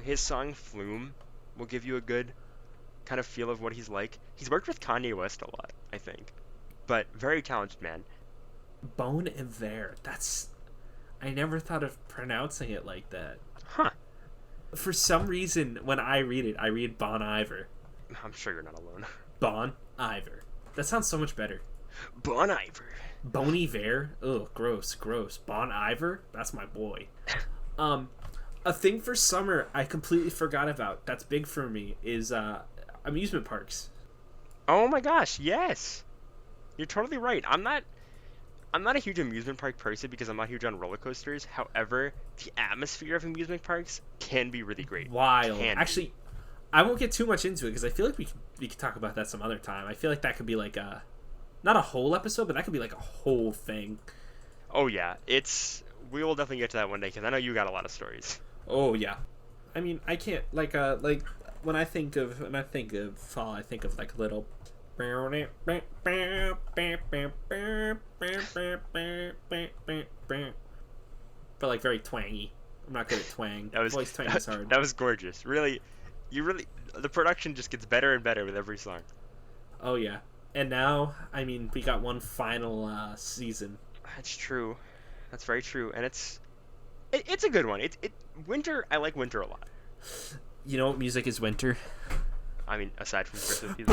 Speaker 1: His song Flume will give you a good kind of feel of what he's like. He's worked with Kanye West a lot, I think, but very talented man.
Speaker 2: Bon Iver. I never thought of pronouncing it like that.
Speaker 1: Huh.
Speaker 2: For some reason, when I read Bon Iver.
Speaker 1: I'm sure you're not alone.
Speaker 2: Bon Iver. That sounds so much better.
Speaker 1: Bon Iver.
Speaker 2: Bon Iver? Ugh, gross. Bon Iver? That's my boy. A thing for summer I completely forgot about that's big for me is amusement parks.
Speaker 1: Oh my gosh, yes. You're totally right. I'm not a huge amusement park person because I'm not huge on roller coasters. However, the atmosphere of amusement parks can be really great.
Speaker 2: Wild.
Speaker 1: Can be.
Speaker 2: Actually, I won't get too much into it because I feel like we could talk about that some other time. I feel like that could be like Not a whole episode, but that could be like a whole thing.
Speaker 1: Oh yeah, we will definitely get to that one day because I know you got a lot of stories.
Speaker 2: Oh yeah. I mean, I can't like when I think of fall, I think of like little but like very twangy. I'm not good at twang. Voice twang is hard.
Speaker 1: That was gorgeous. Really, the production just gets better and better with every song.
Speaker 2: Oh yeah. And now, I mean, we got one final season.
Speaker 1: That's true. That's very true. And it's a good one. Winter, I like winter a lot.
Speaker 2: You know what music is winter?
Speaker 1: I mean, aside from Christmas music.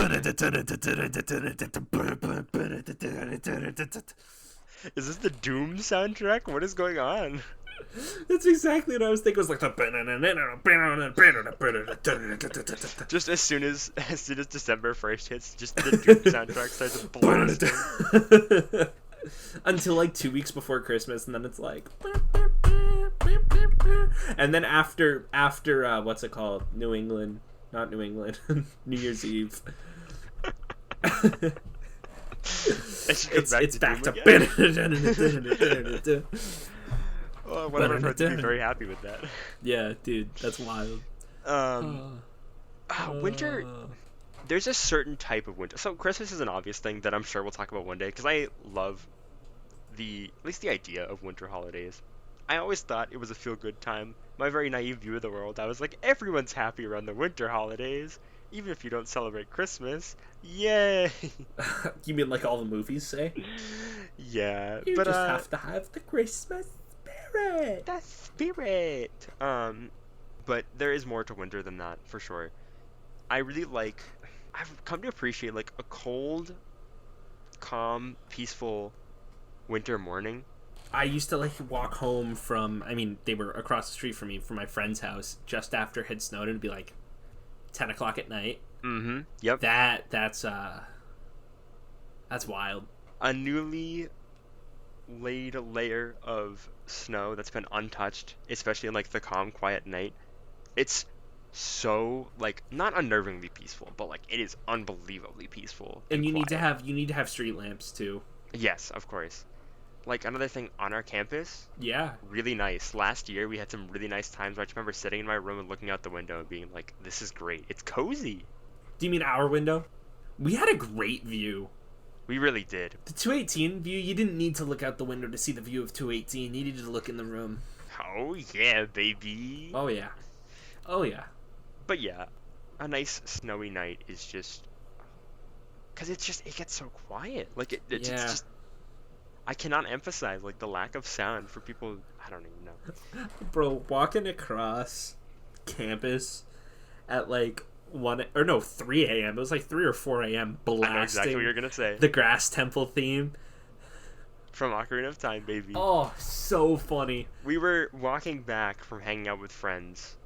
Speaker 1: Is this the Doom soundtrack? What is going on?
Speaker 2: That's exactly what I was thinking. It was like
Speaker 1: just as soon as December 1st hits, just the Doom soundtrack starts blasting.
Speaker 2: Until like 2 weeks before Christmas, and then it's like, and then after what's it called? New England, not New England, New Year's Eve. It's back to.
Speaker 1: Oh, one of our friends would be very happy with that.
Speaker 2: Yeah, dude, that's wild.
Speaker 1: Winter. There's a certain type of winter. So Christmas is an obvious thing that I'm sure we'll talk about one day because I love at least the idea of winter holidays. I always thought it was a feel-good time. My very naive view of the world, I was like, everyone's happy around the winter holidays, even if you don't celebrate Christmas. Yay!
Speaker 2: You mean like all the movies say?
Speaker 1: Yeah,
Speaker 2: you just have to have the Christmas spirit.
Speaker 1: The spirit. But there is more to winter than that, for sure. I've come to appreciate like a cold, calm, peaceful winter morning.
Speaker 2: I used to like walk home from, I mean, they were across the street from me, from my friend's house, just after it had snowed. It'd be like 10 o'clock at night.
Speaker 1: Mm-hmm. Yep.
Speaker 2: That's wild.
Speaker 1: A newly laid layer of snow that's been untouched, especially in like the calm, quiet night. It's so like not unnervingly peaceful, but like it is unbelievably peaceful.
Speaker 2: And you
Speaker 1: quiet.
Speaker 2: need to have street lamps too.
Speaker 1: Yes, of course. Like another thing on our campus.
Speaker 2: Yeah.
Speaker 1: Really nice. Last year we had some really nice times where I just remember sitting in my room and looking out the window and being like, this is great. It's cozy.
Speaker 2: Do you mean our window? We had a great view.
Speaker 1: We really did.
Speaker 2: The 218 view, you didn't need to look out the window to see the view of 218. You needed to look in the room.
Speaker 1: Oh yeah, baby.
Speaker 2: Oh yeah. Oh yeah.
Speaker 1: But yeah, a nice snowy night is just because it gets so quiet. Like it's just I cannot emphasize like the lack of sound for people. I don't even know.
Speaker 2: Bro, walking across campus at like 3 a.m. It was like 3 or 4 a.m. blasting.
Speaker 1: I know exactly what you're gonna say.
Speaker 2: The Grass Temple theme
Speaker 1: from Ocarina of Time, baby.
Speaker 2: Oh, so funny.
Speaker 1: We were walking back from hanging out with friends.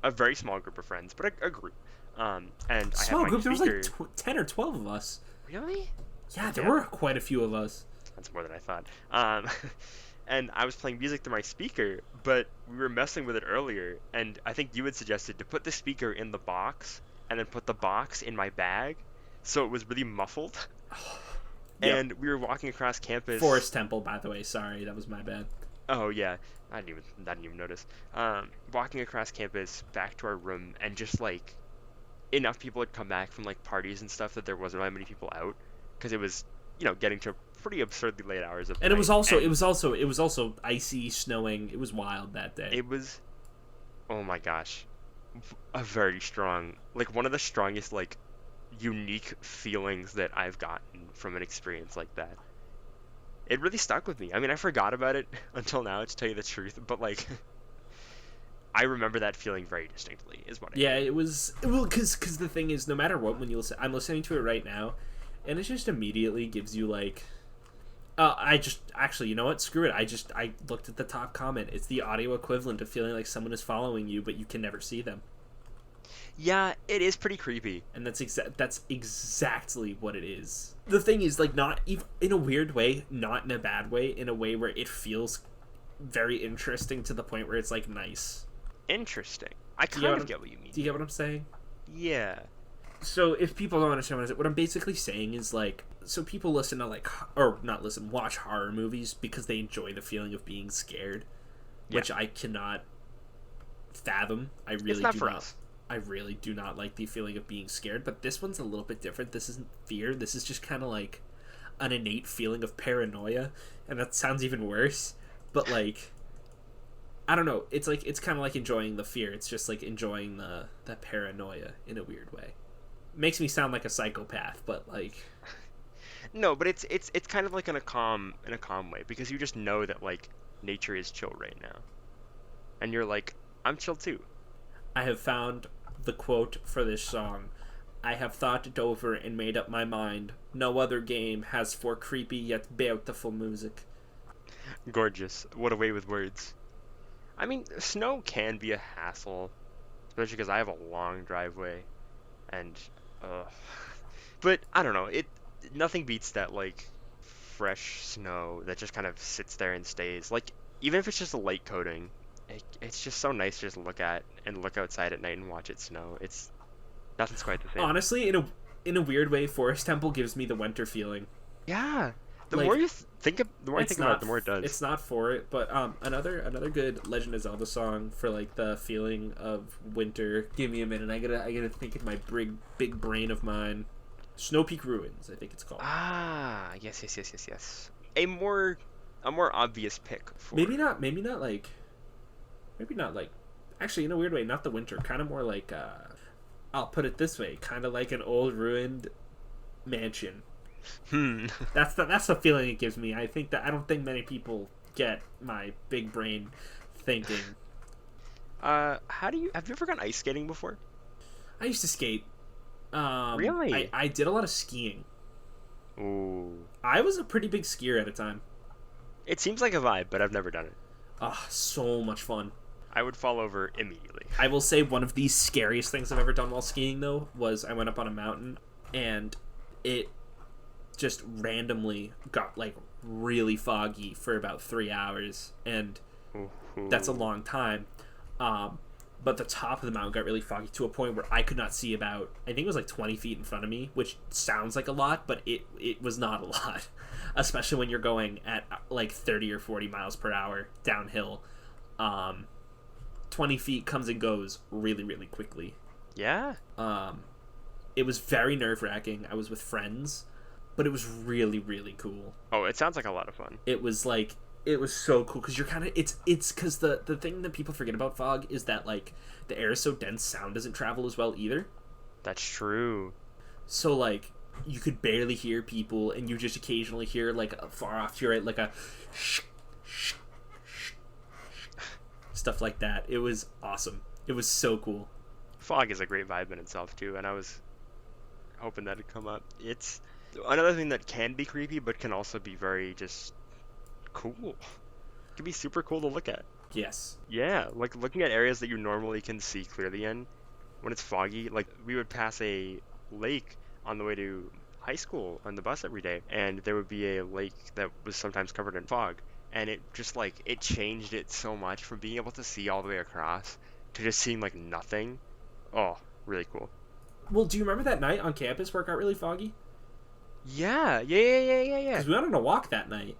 Speaker 1: A very small group of friends, but a group. And
Speaker 2: small
Speaker 1: I had
Speaker 2: group.
Speaker 1: my
Speaker 2: There was like 10 or 12 of us.
Speaker 1: Really?
Speaker 2: Yeah, there were quite a few of us.
Speaker 1: That's more than I thought. And I was playing music through my speaker, but we were messing with it earlier, and I think you had suggested to put the speaker in the box and then put the box in my bag, so it was really muffled.
Speaker 2: Yep.
Speaker 1: And we were walking across campus.
Speaker 2: Forest Temple, by the way. Sorry, that was my bad.
Speaker 1: Oh yeah, I didn't even notice. Walking across campus back to our room, and just like enough people had come back from like parties and stuff that there wasn't that many people out, because it was getting to pretty absurdly late hours of
Speaker 2: and
Speaker 1: night.
Speaker 2: it was also icy, snowing. It was wild that day.
Speaker 1: It was, oh my gosh, a very strong, like one of the strongest like unique feelings that I've gotten from an experience like that. It really stuck with me. I mean, I forgot about it until now, to tell you the truth, but like I remember that feeling very distinctly is what I mean.
Speaker 2: It was, well, because the thing is, no matter what, when you listen, I'm listening to it right now, and it just immediately gives you like, you know what? Screw it. I looked at the top comment. It's the audio equivalent of feeling like someone is following you, but you can never see them.
Speaker 1: Yeah, it is pretty creepy.
Speaker 2: And that's exactly what it is. The thing is, like, not even in a weird way, not in a bad way, in a way where it feels very interesting to the point where it's like nice.
Speaker 1: Interesting. I kind of get what you mean.
Speaker 2: Do you get what I'm saying?
Speaker 1: Yeah.
Speaker 2: So if people don't understand what I'm basically saying is like, so people listen to like, or not listen, watch horror movies because they enjoy the feeling of being scared, which I cannot fathom.
Speaker 1: It's not for us.
Speaker 2: I really do not like the feeling of being scared, but this one's a little bit different. This isn't fear. This is just kind of like an innate feeling of paranoia, and that sounds even worse. But like, I don't know. It's like, it's kind of like enjoying the fear. It's just like enjoying the paranoia in a weird way. Makes me sound like a psychopath, but like,
Speaker 1: No, but it's kind of like in a calm way, because you just know that like nature is chill right now, and you're like, I'm chill too.
Speaker 2: I have found the quote for this song. I have thought it over and made up my mind. No other game has for creepy yet beautiful music.
Speaker 1: Gorgeous. What a way with words. I mean, snow can be a hassle, especially because I have a long driveway, and but I don't know. Nothing beats that like fresh snow that just kind of sits there and stays. Like, even if it's just a light coating, it's just so nice to just look at and look outside at night and watch it snow. It's nothing's quite the same.
Speaker 2: Honestly, in a weird way, Forest Temple gives me the winter feeling.
Speaker 1: Yeah. The
Speaker 2: Like,
Speaker 1: more you the more I think about it, the more it does.
Speaker 2: It's not for it, but another good Legend of Zelda song for like the feeling of winter. Give me a minute. I gotta think in my big brain of mine. Snow Peak Ruins, I think it's called.
Speaker 1: Ah, yes. A more obvious pick for
Speaker 2: Maybe not like. Actually, in a weird way, not the winter. Kind of more like. I'll put it this way, kind of like an old ruined mansion. That's the feeling it gives me. I don't think many people get my big brain thinking.
Speaker 1: Have you ever gone ice skating before?
Speaker 2: I used to skate.
Speaker 1: Really?
Speaker 2: I did a lot of skiing.
Speaker 1: Ooh.
Speaker 2: I was a pretty big skier at a time.
Speaker 1: It seems like a vibe, but I've never done it.
Speaker 2: Ah, so much fun.
Speaker 1: I would fall over immediately.
Speaker 2: I will say one of the scariest things I've ever done while skiing, though, was I went up on a mountain, and it just randomly got, like, really foggy for about 3 hours, and that's a long time. But the top of the mountain got really foggy to a point where I could not see about, I think it was like 20 feet in front of me, which sounds like a lot, but it was not a lot, especially when you're going at like 30 or 40 miles per hour downhill. 20 feet comes and goes really, really quickly.
Speaker 1: Yeah.
Speaker 2: It was very nerve-wracking. I was with friends, but it was really, really cool.
Speaker 1: Oh, it sounds like a lot of fun.
Speaker 2: It was like, it was so cool because you're kind of, it's because the thing that people forget about fog is that like the air is so dense, sound doesn't travel as well either.
Speaker 1: That's true.
Speaker 2: So like you could barely hear people, and you just occasionally hear like far off to your right, like a stuff like that. It was awesome. It was so cool.
Speaker 1: Fog is a great vibe in itself too, and I was hoping that it'd come up. It's another thing that can be creepy, but can also be very just cool. It can be super cool to look at.
Speaker 2: Yes.
Speaker 1: Yeah, like looking at areas that you normally can see clearly in, when it's foggy. Like, we would pass a lake on the way to high school on the bus every day, and there would be a lake that was sometimes covered in fog, and it just like, it changed it so much from being able to see all the way across to just seeing like nothing. Oh, really cool.
Speaker 2: Well, do you remember that night on campus where it got really foggy?
Speaker 1: Yeah.
Speaker 2: Because we went on a walk that night.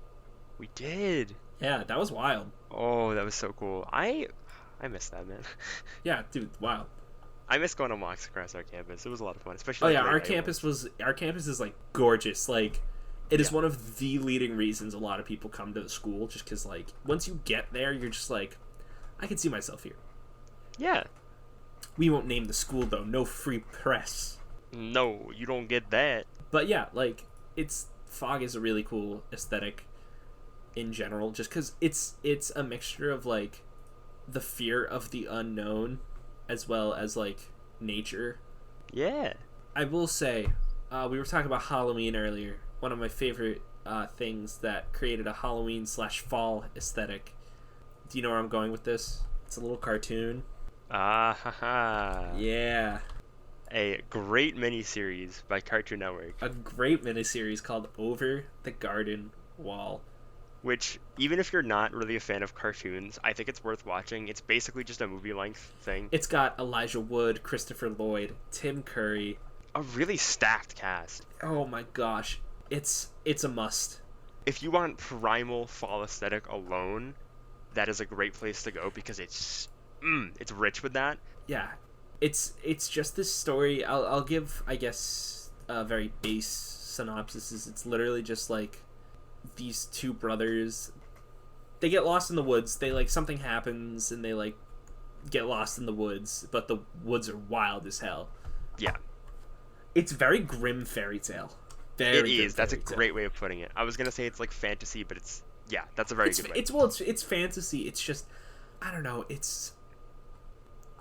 Speaker 1: We did.
Speaker 2: Yeah, that was wild.
Speaker 1: Oh, that was so cool. I miss that, man.
Speaker 2: Yeah, dude, wild.
Speaker 1: I miss going on walks across our campus. It was a lot of fun, especially.
Speaker 2: Oh yeah, our campus is like gorgeous. Like, it is one of the leading reasons a lot of people come to the school, just because like once you get there, you're just like, I can see myself here.
Speaker 1: Yeah.
Speaker 2: We won't name the school though. No free press.
Speaker 1: No, you don't get that.
Speaker 2: But yeah, like fog is a really cool aesthetic in general, just because it's a mixture of like the fear of the unknown as well as like nature.
Speaker 1: Yeah.
Speaker 2: I will say, we were talking about Halloween earlier. One of my favorite things that created a Halloween/fall aesthetic. Do you know where I'm going with this? It's a little cartoon.
Speaker 1: Ah, haha.
Speaker 2: Yeah.
Speaker 1: A great miniseries by Cartoon Network.
Speaker 2: A great miniseries called Over the Garden Wall.
Speaker 1: Which, even if you're not really a fan of cartoons, I think it's worth watching. It's basically just a movie-length thing.
Speaker 2: It's got Elijah Wood, Christopher Lloyd, Tim Curry.
Speaker 1: A really stacked cast.
Speaker 2: Oh my gosh. It's a must.
Speaker 1: If you want primal fall aesthetic alone, that is a great place to go because it's rich with that.
Speaker 2: Yeah, it's just this story. I'll give, I guess, a very base synopsis. Is it's literally just like these two brothers. They get lost in the woods. They like something happens and they like get lost in the woods, but the woods are wild as hell.
Speaker 1: Yeah.
Speaker 2: It's very grim fairy tale.
Speaker 1: It is. That's a great way of putting it. I was gonna say it's like fantasy, but that's a very good way.
Speaker 2: It's fantasy. It's just, I don't know.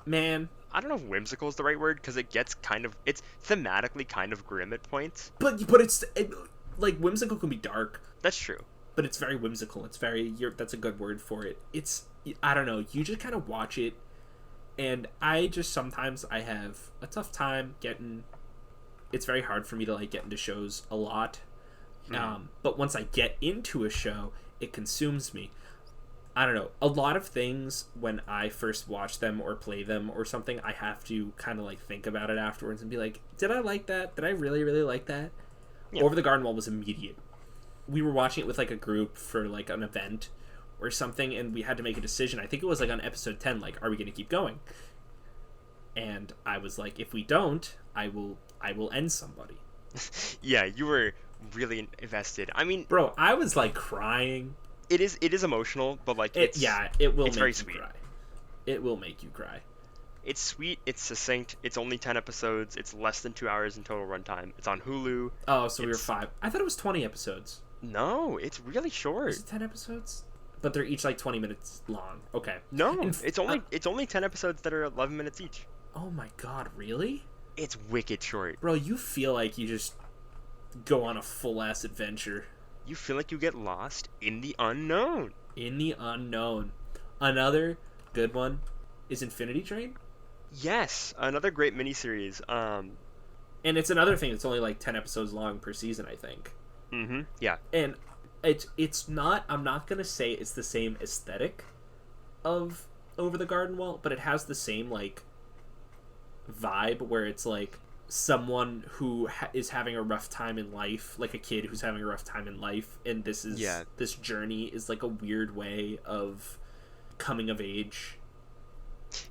Speaker 2: Man.
Speaker 1: I don't know if whimsical is the right word because it's thematically kind of grim at points.
Speaker 2: But like whimsical can be dark.
Speaker 1: That's true.
Speaker 2: But it's very whimsical. It's very that's a good word for it. I don't know. You just kind of watch it, and sometimes I have a tough time getting. It's very hard for me to like get into shows a lot. But once I get into a show, it consumes me. I don't know. A lot of things when I first watch them or play them or something, I have to kind of like think about it afterwards and be like, did I like that? Did I really, really like that? Yeah. Over the Garden Wall was immediate. We were watching it with like a group for like an event or something, and we had to make a decision. I think it was like on episode 10, like, are we going to keep going? And I was like, if we don't, I will end somebody.
Speaker 1: Yeah, you were really invested. I mean,
Speaker 2: bro, I was like crying.
Speaker 1: It is emotional, but like
Speaker 2: it will make
Speaker 1: very
Speaker 2: you
Speaker 1: sweet.
Speaker 2: Cry. It will make you cry.
Speaker 1: It's sweet, it's succinct, it's only 10 episodes, it's less than 2 hours in total runtime. It's on Hulu.
Speaker 2: Oh, so we were 5. I thought it was 20 episodes.
Speaker 1: No, it's really short.
Speaker 2: Is it 10 episodes? But they're each like 20 minutes long. Okay.
Speaker 1: No, it's only 10 episodes that are 11 minutes each.
Speaker 2: Oh my god, really?
Speaker 1: It's wicked short.
Speaker 2: Bro, you feel like you just go on a full-ass adventure.
Speaker 1: You feel like you get lost in the unknown.
Speaker 2: In the unknown. Another good one is Infinity Train.
Speaker 1: Yes, another great miniseries.
Speaker 2: And it's another thing that's only like 10 episodes long per season, I think.
Speaker 1: Mm-hmm, yeah.
Speaker 2: And it's not, I'm not going to say it's the same aesthetic of Over the Garden Wall, but it has the same, like, vibe where it's like someone who is having a rough time in life, like a kid who's having a rough time in life, and this journey is like a weird way of coming of age.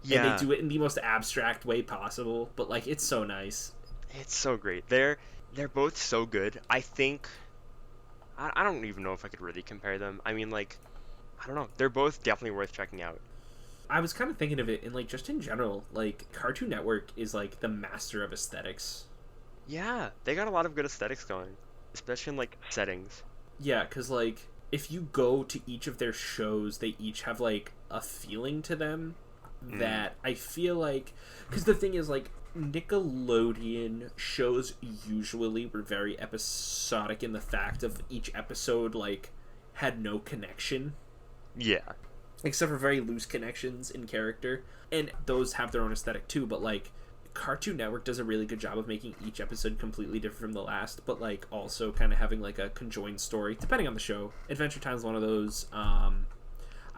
Speaker 2: Yeah, and they do it in the most abstract way possible, but like it's so nice.
Speaker 1: It's so great. They're both so good. I think I don't even know if I could really compare them. I mean, like, I don't know. They're both definitely worth checking out.
Speaker 2: I was kind of thinking of it in, like, just in general, like, Cartoon Network is, like, the master of aesthetics.
Speaker 1: Yeah, they got a lot of good aesthetics going, especially in, like, settings.
Speaker 2: Yeah, because, like, if you go to each of their shows, they each have, like, a feeling to them that I feel like... Because the thing is, like, Nickelodeon shows usually were very episodic in the fact of each episode, like, had no connection.
Speaker 1: Yeah.
Speaker 2: Except for very loose connections in character. And those have their own aesthetic too, but like Cartoon Network does a really good job of making each episode completely different from the last, but like also kind of having like a conjoined story, depending on the show. Adventure Time is one of those. I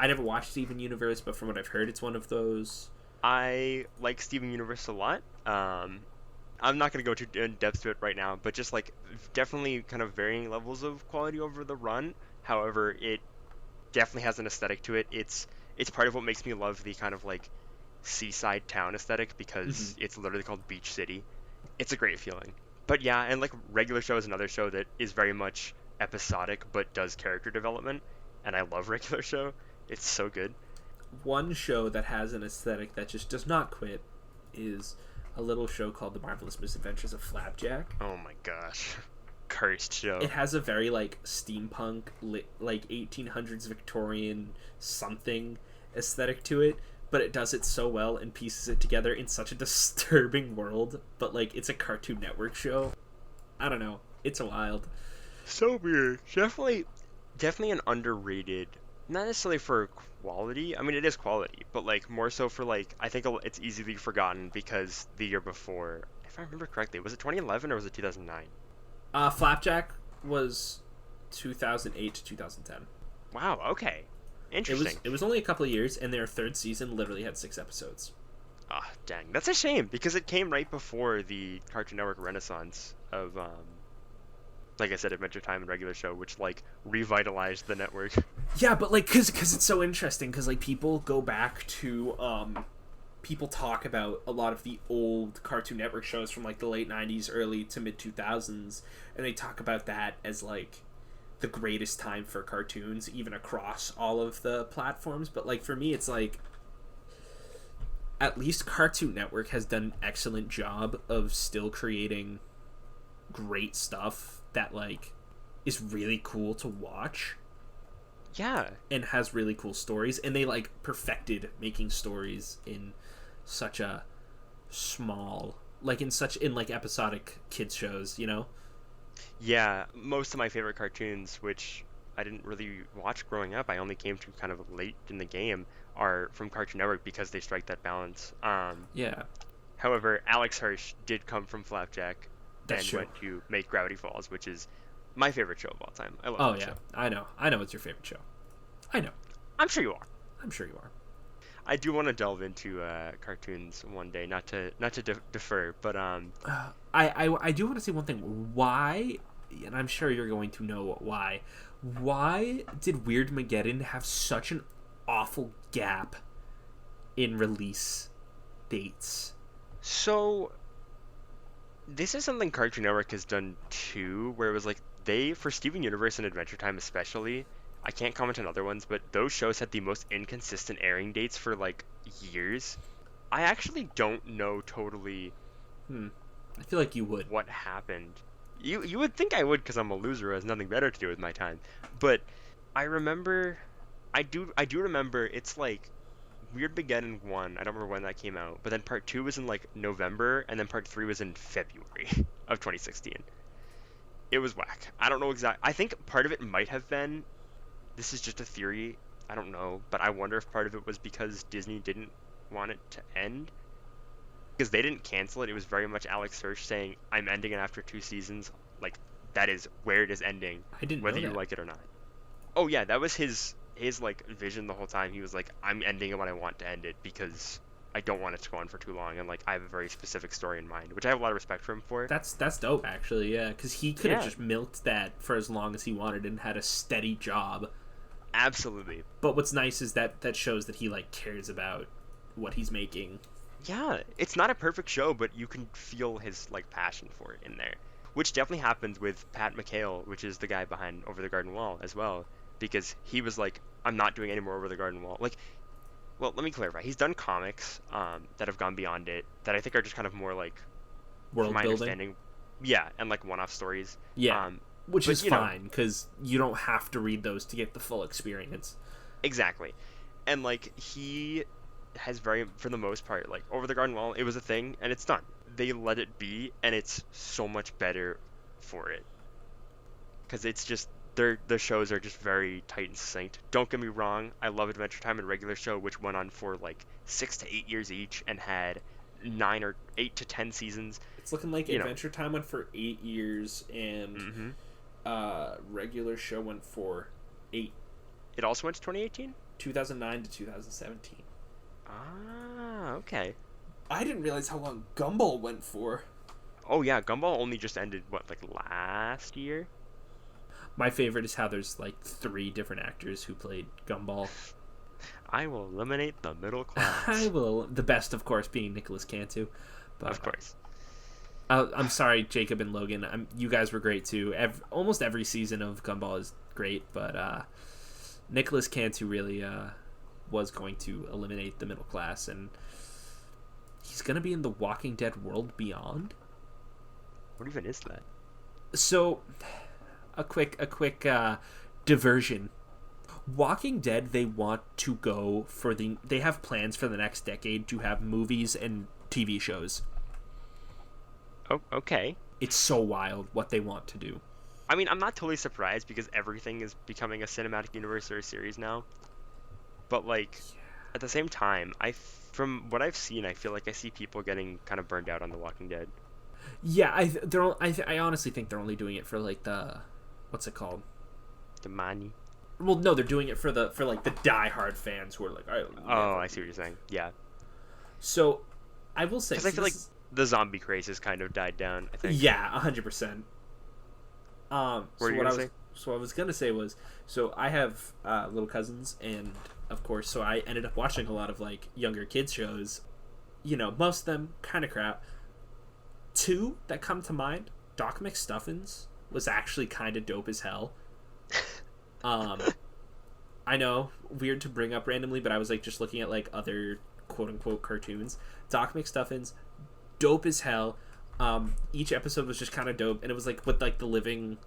Speaker 2: never watched Steven Universe, but from what I've heard, it's one of those.
Speaker 1: I like Steven Universe a lot. I'm not going to go too in depth to it right now, but just like definitely kind of varying levels of quality over the run. However, it definitely has an aesthetic to it. It's part of what makes me love the kind of like seaside town aesthetic because it's literally called Beach City. It's a great feeling. But yeah, and like Regular Show is another show that is very much episodic but does character development, and I love Regular Show. It's so good.
Speaker 2: One show that has an aesthetic that just does not quit is a little show called The Marvelous Misadventures of Flapjack.
Speaker 1: Oh my gosh. Cursed show.
Speaker 2: It has a very like steampunk, like 1800s Victorian something aesthetic to it, but it does it so well and pieces it together in such a disturbing world. But like it's a Cartoon Network show. I don't know. It's wild.
Speaker 1: So weird. Definitely an underrated. Not necessarily for quality. I mean, it is quality, but like more so for like I think it's easily forgotten because the year before, if I remember correctly, was it 2011 or was it 2009?
Speaker 2: Flapjack was 2008 to 2010.
Speaker 1: Wow, okay. Interesting.
Speaker 2: It was only a couple of years, and their third season literally had 6 episodes.
Speaker 1: Ah, dang. That's a shame, because it came right before the Cartoon Network renaissance of, like I said, Adventure Time and regular show, which like revitalized the network.
Speaker 2: Yeah, but like, cause it's so interesting, cause like people go back to people talk about a lot of the old Cartoon Network shows from like the late '90s, early to mid 2000s, and they talk about that as like the greatest time for cartoons, even across all of the platforms. But like for me, it's like at least Cartoon Network has done an excellent job of still creating great stuff that like is really cool to watch.
Speaker 1: Yeah.
Speaker 2: And has really cool stories, and they like perfected making stories in such a small, like in like episodic kids shows, you know?
Speaker 1: Yeah, most of my favorite cartoons, which I didn't really watch growing up, I only came to kind of late in the game, are from Cartoon Network because they strike that balance.
Speaker 2: Yeah,
Speaker 1: However, Alex Hirsch did come from Flapjack
Speaker 2: that's
Speaker 1: and
Speaker 2: true.
Speaker 1: went to make Gravity Falls, which is my favorite show of all time. I love
Speaker 2: Oh
Speaker 1: that
Speaker 2: yeah,
Speaker 1: show.
Speaker 2: I know it's your favorite show. I know,
Speaker 1: I'm sure you are.
Speaker 2: I'm sure you are.
Speaker 1: I do want to delve into cartoons one day, not to defer, but
Speaker 2: I do want to say one thing. Why, and I'm sure you're going to know why. Why did Weird Mageddon have such an awful gap in release dates?
Speaker 1: so this is something Cartoon Network has done too, where it was like they for Steven Universe and Adventure Time especially. I can't comment on other ones, but those shows had the most inconsistent airing dates for like years. I actually don't know totally
Speaker 2: Hmm. I feel like you would.
Speaker 1: what happened. You would think I would because I'm a loser who has nothing better to do with my time. But I remember I do remember it's like Weird Begeddon 1, I don't remember when that came out, but then part 2 was in like November and then part 3 was in February of 2016. It was whack. I don't know exactly. I think part of it might have been, this is just a theory, I don't know, but I wonder if part of it was because Disney didn't want it to end because they didn't cancel it. It was very much Alex Hirsch saying, "I'm ending it after 2 seasons." Like that is where it is ending,
Speaker 2: I didn't
Speaker 1: whether
Speaker 2: know
Speaker 1: you
Speaker 2: that.
Speaker 1: like it or not. Oh yeah, that was his like vision the whole time. He was like, "I'm ending it when I want to end it because I don't want it to go on for too long, and like I have a very specific story in mind," which I have a lot of respect for him for.
Speaker 2: That's dope, actually. Yeah, because he could have
Speaker 1: Yeah,
Speaker 2: just milked that for as long as he wanted and had a steady job.
Speaker 1: absolutely.
Speaker 2: But what's nice is that that shows that he like cares about what he's making.
Speaker 1: Yeah, it's not a perfect show, but you can feel his like passion for it in there, which definitely happens with Pat McHale, which is the guy behind Over the Garden Wall as well, because he was like, "I'm not doing any more Over the Garden Wall." Like, well, let me clarify. He's done comics that have gone beyond it that I think are just kind of more like, from
Speaker 2: World
Speaker 1: my
Speaker 2: building.
Speaker 1: understanding, yeah, and like one-off stories.
Speaker 2: Yeah,
Speaker 1: Um,
Speaker 2: which
Speaker 1: but
Speaker 2: is
Speaker 1: you know,
Speaker 2: fine because you don't have to read those to get the full experience.
Speaker 1: exactly. And like he has very, for the most part, like Over the Garden Wall, it was a thing and it's done. They let it be, and it's so much better for it because it's just their shows are just very tight and succinct. Don't get me wrong, I love Adventure Time and regular show, which went on for like 6 to 8 years each and had 9 or 8 to 10 seasons.
Speaker 2: It's looking like
Speaker 1: You know,
Speaker 2: Adventure Time went for 8 years and
Speaker 1: hmm
Speaker 2: regular show went for 8.
Speaker 1: it also went to 2018.
Speaker 2: 2009 to 2017.
Speaker 1: Ah, okay.
Speaker 2: I didn't realize how long Gumball went for.
Speaker 1: Oh yeah, Gumball only just ended what, like last year?
Speaker 2: My favorite is how there's like 3 different actors who played Gumball.
Speaker 1: I will eliminate the middle
Speaker 2: I
Speaker 1: class.
Speaker 2: will. The best, of course, being Nicholas Cantu.
Speaker 1: Of
Speaker 2: But
Speaker 1: course.
Speaker 2: I'm sorry, Jacob and Logan. You guys were great too. Almost every season of Gumball is great, but Nicholas Cantu really was going to eliminate the middle class, and he's going to be in the Walking Dead World Beyond.
Speaker 1: What even is that?
Speaker 2: So, a quick diversion. Walking Dead, they want to go for they have plans for the next decade to have movies and TV shows.
Speaker 1: Oh, okay.
Speaker 2: It's so wild what they want to do.
Speaker 1: I mean, I'm not totally surprised because everything is becoming a cinematic universe or a series now. But like, at the same time, from what I've seen, I feel like I see people getting kind of burned out on The Walking Dead.
Speaker 2: Yeah, I honestly think they're only doing it for like the what's it called?
Speaker 1: The money.
Speaker 2: Well, no, they're doing it for like the diehard fans who are like,
Speaker 1: Oh, I see what you're saying. Yeah.
Speaker 2: So, I will say
Speaker 1: Because I feel like the zombie craze has kind of died down, I think.
Speaker 2: yeah, 100%.
Speaker 1: What are you gonna say?
Speaker 2: So what I was gonna say was, so I have little cousins, and of course, so I ended up watching a lot of like younger kids shows. You know, most of them kind of crap. Two that come to mind: Doc Mcstuffins was actually kind of dope as hell. I know, weird to bring up randomly, but I was like just looking at like other quote unquote cartoons. Doc Mcstuffins, dope as hell. Each episode was just kind of dope, and it was like with like the living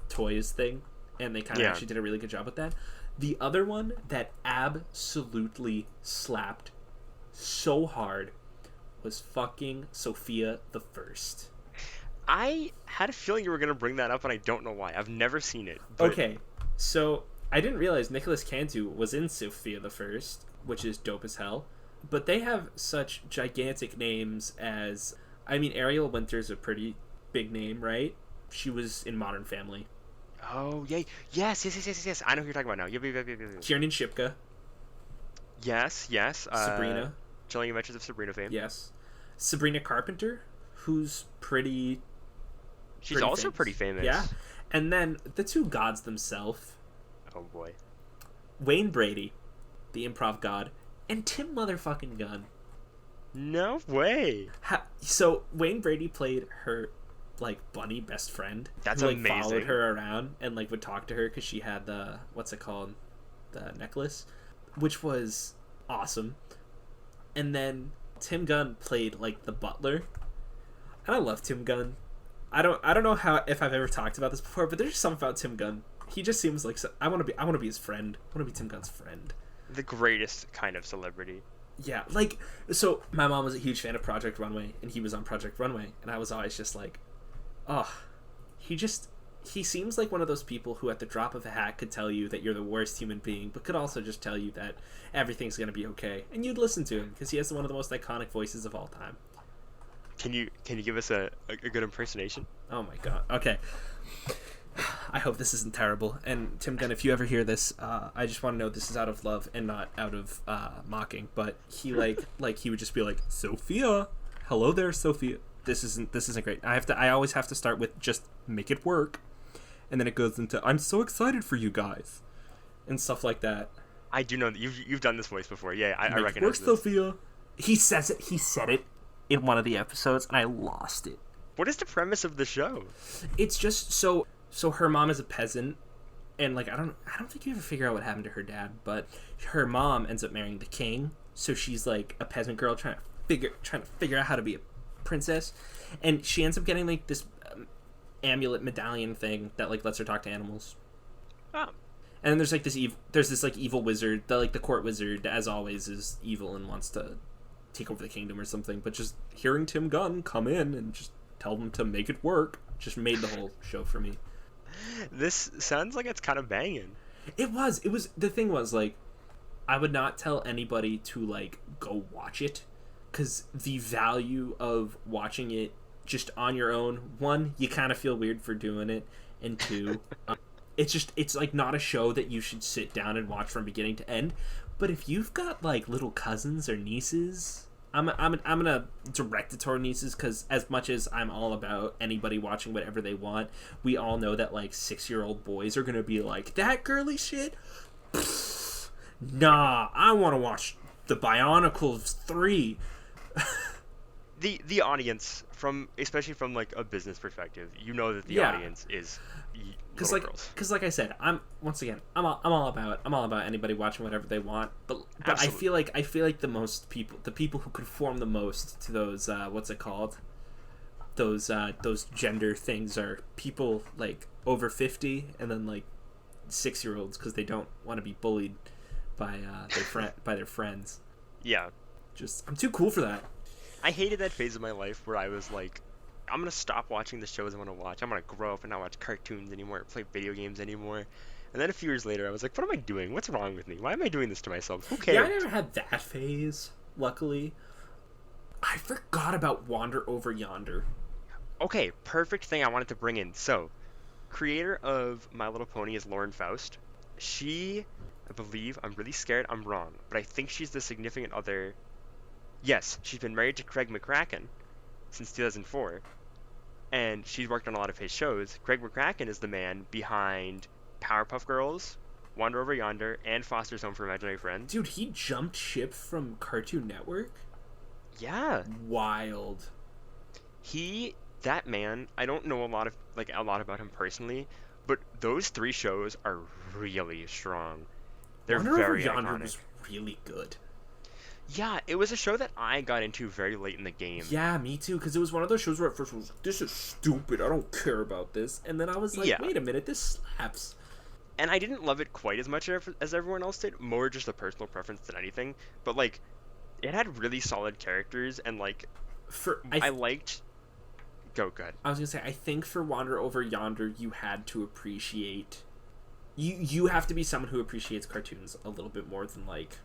Speaker 2: toys thing, and they kind of actually did a really good job with that. The other one that absolutely slapped so hard was fucking Sophia the First.
Speaker 1: I had a feeling you were gonna bring that up, and I don't know why. I've never seen it. But...
Speaker 2: Okay, so I didn't realize Nicholas Cantu was in Sophia the First, which is dope as hell. But they have such gigantic names as, I mean, Ariel Winter's a pretty big name, right? She was in Modern Family.
Speaker 1: Oh, yeah. Yes. I know who you're talking about now. Yep.
Speaker 2: Kiernan Shipka.
Speaker 1: Yes.
Speaker 2: Sabrina.
Speaker 1: Chilling Adventures of Sabrina fame.
Speaker 2: Yes. Sabrina Carpenter, who's pretty...
Speaker 1: She's also
Speaker 2: famous.
Speaker 1: pretty famous.
Speaker 2: Yeah. And then the two gods themselves.
Speaker 1: Oh, boy.
Speaker 2: Wayne Brady, the improv god, and Tim motherfucking Gunn.
Speaker 1: No way.
Speaker 2: So Wayne Brady played her like bunny best friend.
Speaker 1: That's
Speaker 2: who, like,
Speaker 1: amazing.
Speaker 2: Followed her around and like would talk to her because she had the the necklace, which was awesome. And then Tim Gunn played like the butler, and I love Tim Gunn. I don't know if I've ever talked about this before, but there's just something about Tim Gunn. He just seems like I want to be his friend. I want to be Tim Gunn's friend.
Speaker 1: The greatest kind of celebrity.
Speaker 2: Yeah, like, so my mom was a huge fan of Project Runway, and he was on Project Runway, and I was always just like, oh, he seems like one of those people who at the drop of a hat could tell you that you're the worst human being, but could also just tell you that everything's going to be okay, and you'd listen to him, because he has one of the most iconic voices of all time.
Speaker 1: Can you give us a good impersonation?
Speaker 2: Oh my god, okay. I hope this isn't terrible. And Tim Gunn, if you ever hear this, I just want to know this is out of love and not out of mocking. But he he would just be like, Sophia, hello there, Sophia. This isn't great. I always have to start with just make it work, and then it goes into I'm so excited for you guys, and stuff like that.
Speaker 1: I do know that you've done this voice before. Yeah, I recognize
Speaker 2: it works,
Speaker 1: this.
Speaker 2: Sophia. He says it. He said it in one of the episodes, and I lost it.
Speaker 1: What is the premise of the show?
Speaker 2: It's just so her mom is a peasant, and like I don't think you ever figure out what happened to her dad, but her mom ends up marrying the king, so she's like a peasant girl trying to figure out how to be a princess, and she ends up getting like this amulet medallion thing that like lets her talk to animals.
Speaker 1: Oh.
Speaker 2: And then there's like this evil wizard, the court wizard, as always, is evil and wants to take over the kingdom or something, but just hearing Tim Gunn come in and just tell them to make it work just made the whole show for me.
Speaker 1: This sounds like it's kind of banging.
Speaker 2: It was. The thing was, like, I would not tell anybody to, like, go watch it, because the value of watching it just on your own, one, you kind of feel weird for doing it, and two, it's, like, not a show that you should sit down and watch from beginning to end, but if you've got, like, little cousins or nieces... I'm gonna direct it toward nieces, because as much as I'm all about anybody watching whatever they want, we all know that like 6-year-old boys are gonna be like, that girly shit? Pfft, nah, I want to watch the Bionicles 3.
Speaker 1: The audience, especially from like a business perspective, you know that the audience is little girls.
Speaker 2: Because like I said, I'm all about anybody watching whatever they want, but I feel like the people who conform the most to those what's it called, those gender things are people like over 50 and then like 6-year-olds, because they don't want to be bullied by their friends.
Speaker 1: Yeah,
Speaker 2: I'm too cool for that.
Speaker 1: I hated that phase of my life where I was like, I'm going to stop watching the shows I want to watch. I'm going to grow up and not watch cartoons anymore, play video games anymore. And then a few years later, I was like, what am I doing? What's wrong with me? Why am I doing this to myself? Who cares?
Speaker 2: Yeah, I never had that phase, luckily. I forgot about Wander Over Yonder.
Speaker 1: Okay, perfect thing I wanted to bring in. So, creator of My Little Pony is Lauren Faust. She, I believe, I'm really scared I'm wrong, but I think she's the significant other... Yes, she's been married to Craig McCracken since 2004. and she's worked on a lot of his shows. Greg McCracken is the man behind Powerpuff Girls, Wander Over Yonder, and Foster's Home for Imaginary Friends.
Speaker 2: Dude, he jumped ship from Cartoon Network?
Speaker 1: Yeah,
Speaker 2: Wild.
Speaker 1: that man, I don't know a lot about him personally, but those three shows are really strong. They're
Speaker 2: Wander Over
Speaker 1: very
Speaker 2: Yonder
Speaker 1: iconic.
Speaker 2: was really good.
Speaker 1: Yeah, it was a show that I got into very late in the game.
Speaker 2: Yeah, me too, because it was one of those shows where at first I was like, this is stupid, I don't care about this. And then I was like,
Speaker 1: Yeah.
Speaker 2: wait a minute, this slaps.
Speaker 1: And I didn't love it quite as much as everyone else did, more just a personal preference than anything. But like, it had really solid characters, and like, I liked. Go good.
Speaker 2: I was gonna say, I think for Wander Over Yonder, you had to appreciate. You have to be someone who appreciates cartoons a little bit more than like.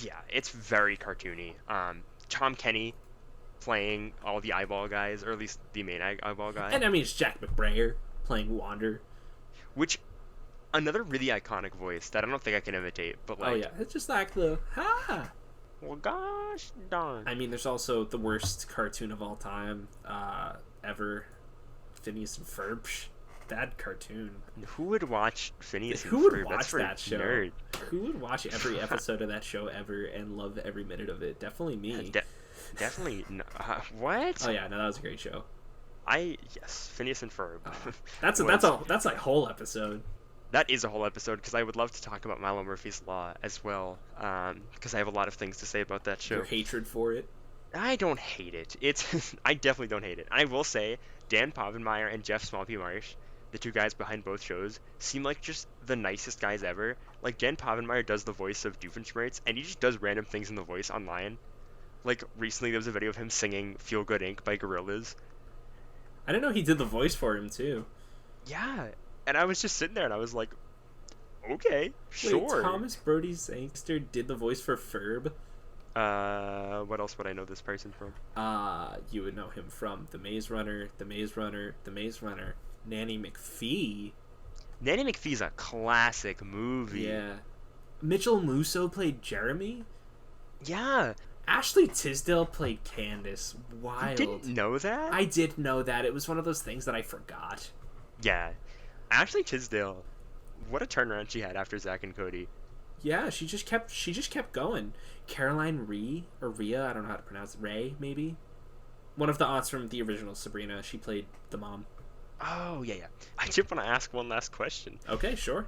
Speaker 1: Yeah, it's very cartoony. Tom Kenny playing all the eyeball guys, or at least the main eyeball guy.
Speaker 2: And I mean, it's Jack McBrayer playing Wander.
Speaker 1: Which, another really iconic voice that I don't think I can imitate, but like.
Speaker 2: Oh yeah, it's just like the ha.
Speaker 1: Well, gosh darn.
Speaker 2: I mean, there's also the worst cartoon of all time, ever, Phineas and Ferb. That cartoon.
Speaker 1: Who would watch Phineas and
Speaker 2: Who would
Speaker 1: Ferb?
Speaker 2: watch
Speaker 1: That's for
Speaker 2: that show?
Speaker 1: nerds.
Speaker 2: Who would watch every episode of that show ever and love every minute of it? Definitely me.
Speaker 1: Definitely. What?
Speaker 2: Oh yeah, no, that was a great show.
Speaker 1: Yes, Phineas and Ferb.
Speaker 2: That's a whole episode.
Speaker 1: That is a whole episode, because I would love to talk about Milo Murphy's Law as well, because I have a lot of things to say about that show.
Speaker 2: Your hatred for it.
Speaker 1: I don't hate it. I definitely don't hate it. I will say, Dan Povenmire and Jeff Smallpy Marsh, the two guys behind both shows, seem like just the nicest guys ever. Like, Dan Povenmire does the voice of Doofenshmirtz, and he just does random things in the voice online. Like, recently there was a video of him singing Feel Good Inc. by Gorillaz.
Speaker 2: I didn't know he did the voice for him too.
Speaker 1: Yeah, and I was just sitting there and I was like, okay, sure.
Speaker 2: Wait, Thomas Brody Sangster did the voice for Ferb?
Speaker 1: What else would I know this person from?
Speaker 2: You would know him from The Maze Runner, The Maze Runner, The Maze Runner, Nanny McPhee.
Speaker 1: Nanny McPhee's a classic movie.
Speaker 2: Yeah. Mitchell Musso played Jeremy?
Speaker 1: Yeah.
Speaker 2: Ashley Tisdale played Candace. Wild.
Speaker 1: You didn't know that?
Speaker 2: I did know that. It was one of those things that I forgot.
Speaker 1: Yeah. Ashley Tisdale, what a turnaround she had after Zack and Cody.
Speaker 2: Yeah, she just kept going. Caroline Rhea, I don't know how to pronounce it. Ray, maybe? One of the aunts from the original Sabrina. She played the mom.
Speaker 1: Oh, yeah. I just want to ask one last question.
Speaker 2: Okay, sure.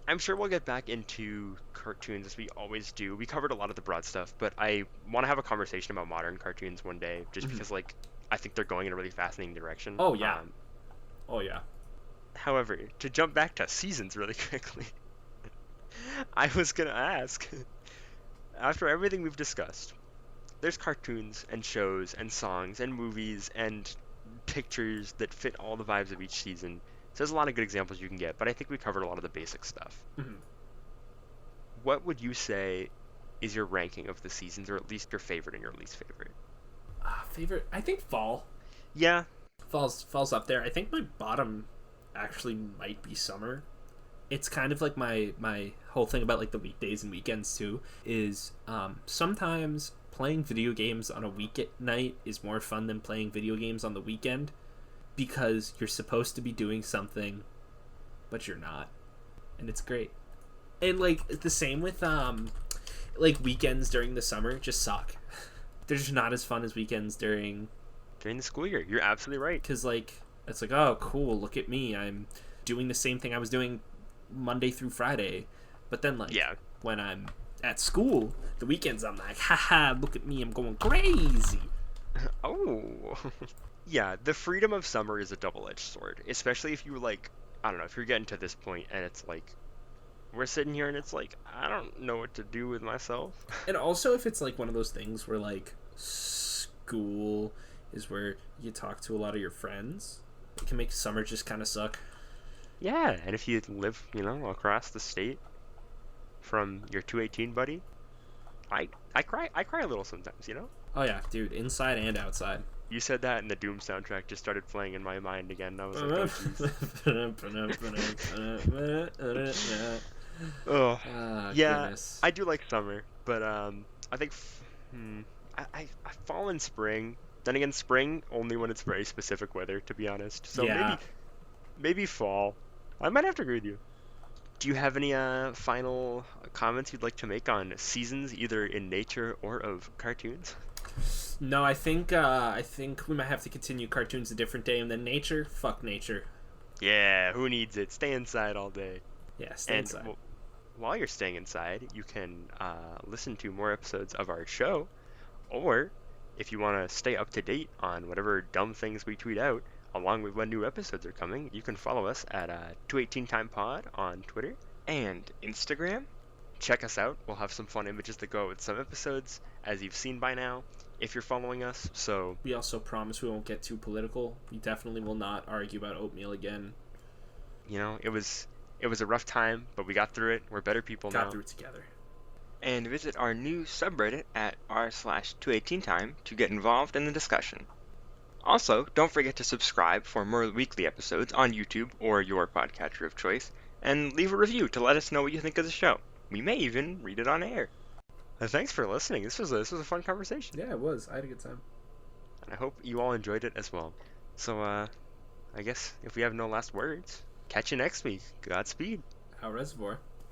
Speaker 1: I'm sure we'll get back into cartoons as we always do. We covered a lot of the broad stuff, but I want to have a conversation about modern cartoons one day, just because, like, I think they're going in a really fascinating direction.
Speaker 2: Oh, yeah. Oh, yeah.
Speaker 1: However, to jump back to seasons really quickly, I was going to ask, after everything we've discussed, there's cartoons and shows and songs and movies and pictures that fit all the vibes of each season. So there's a lot of good examples you can get, but I think we covered a lot of the basic stuff.
Speaker 2: Mm-hmm.
Speaker 1: What would you say is your ranking of the seasons, or at least your favorite and your least favorite?
Speaker 2: Favorite? I think fall.
Speaker 1: Yeah.
Speaker 2: Fall's up there. I think my bottom actually might be summer. It's kind of like my whole thing about like the weekdays and weekends too, is sometimes playing video games on a weeknight is more fun than playing video games on the weekend, because you're supposed to be doing something but you're not, and it's great. And like the same with like weekends during the summer just suck. They're just not as fun as weekends during
Speaker 1: the school year. You're absolutely right.
Speaker 2: Because like it's like, oh cool, look at me, I'm doing the same thing I was doing Monday through Friday. But then like when I'm at school the weekends, I'm like, haha, look at me, I'm going crazy.
Speaker 1: Oh. Yeah, the freedom of summer is a double-edged sword, especially if you like, I don't know, if you're getting to this point and it's like, we're sitting here and it's like, I don't know what to do with myself.
Speaker 2: And also if it's like one of those things where like school is where you talk to a lot of your friends, it can make summer just kind of suck.
Speaker 1: Yeah, and if you live, across the state from your 218 buddy, I cry a little sometimes,
Speaker 2: Oh yeah, dude, inside and outside.
Speaker 1: You said that and the Doom soundtrack just started playing in my mind again. I was like, oh, yeah, goodness. I do like summer, but I think I fall in spring Then again, spring only when it's very specific weather, to be honest. So
Speaker 2: Yeah.
Speaker 1: maybe fall. I might have to agree with you. Do you have any final comments you'd like to make on seasons, either in nature or of cartoons?
Speaker 2: No, I think we might have to continue cartoons a different day, and then nature. Fuck nature.
Speaker 1: Yeah, who needs it? Stay inside all day.
Speaker 2: Yeah, stay
Speaker 1: And
Speaker 2: inside.
Speaker 1: while you're staying inside, you can listen to more episodes of our show, or if you want to stay up to date on whatever dumb things we tweet out, along with when new episodes are coming, you can follow us at 218 Time Pod on Twitter and Instagram. Check us out. We'll have some fun images that go with some episodes, as you've seen by now, if you're following us. So
Speaker 2: We also promise we won't get too political. We definitely will not argue about oatmeal again.
Speaker 1: it was a rough time, but we got through it. We're better people now.
Speaker 2: Got through it together.
Speaker 1: And visit our new subreddit at r/218time to get involved in the discussion. Also, don't forget to subscribe for more weekly episodes on YouTube or your podcatcher of choice, and leave a review to let us know what you think of the show. We may even read it on air. Thanks for listening. This was a fun conversation,
Speaker 2: Yeah, it was. I had a good time.
Speaker 1: and I hope you all enjoyed it as well. So, I guess if we have no last words, catch you next week. Godspeed.
Speaker 2: Our reservoir.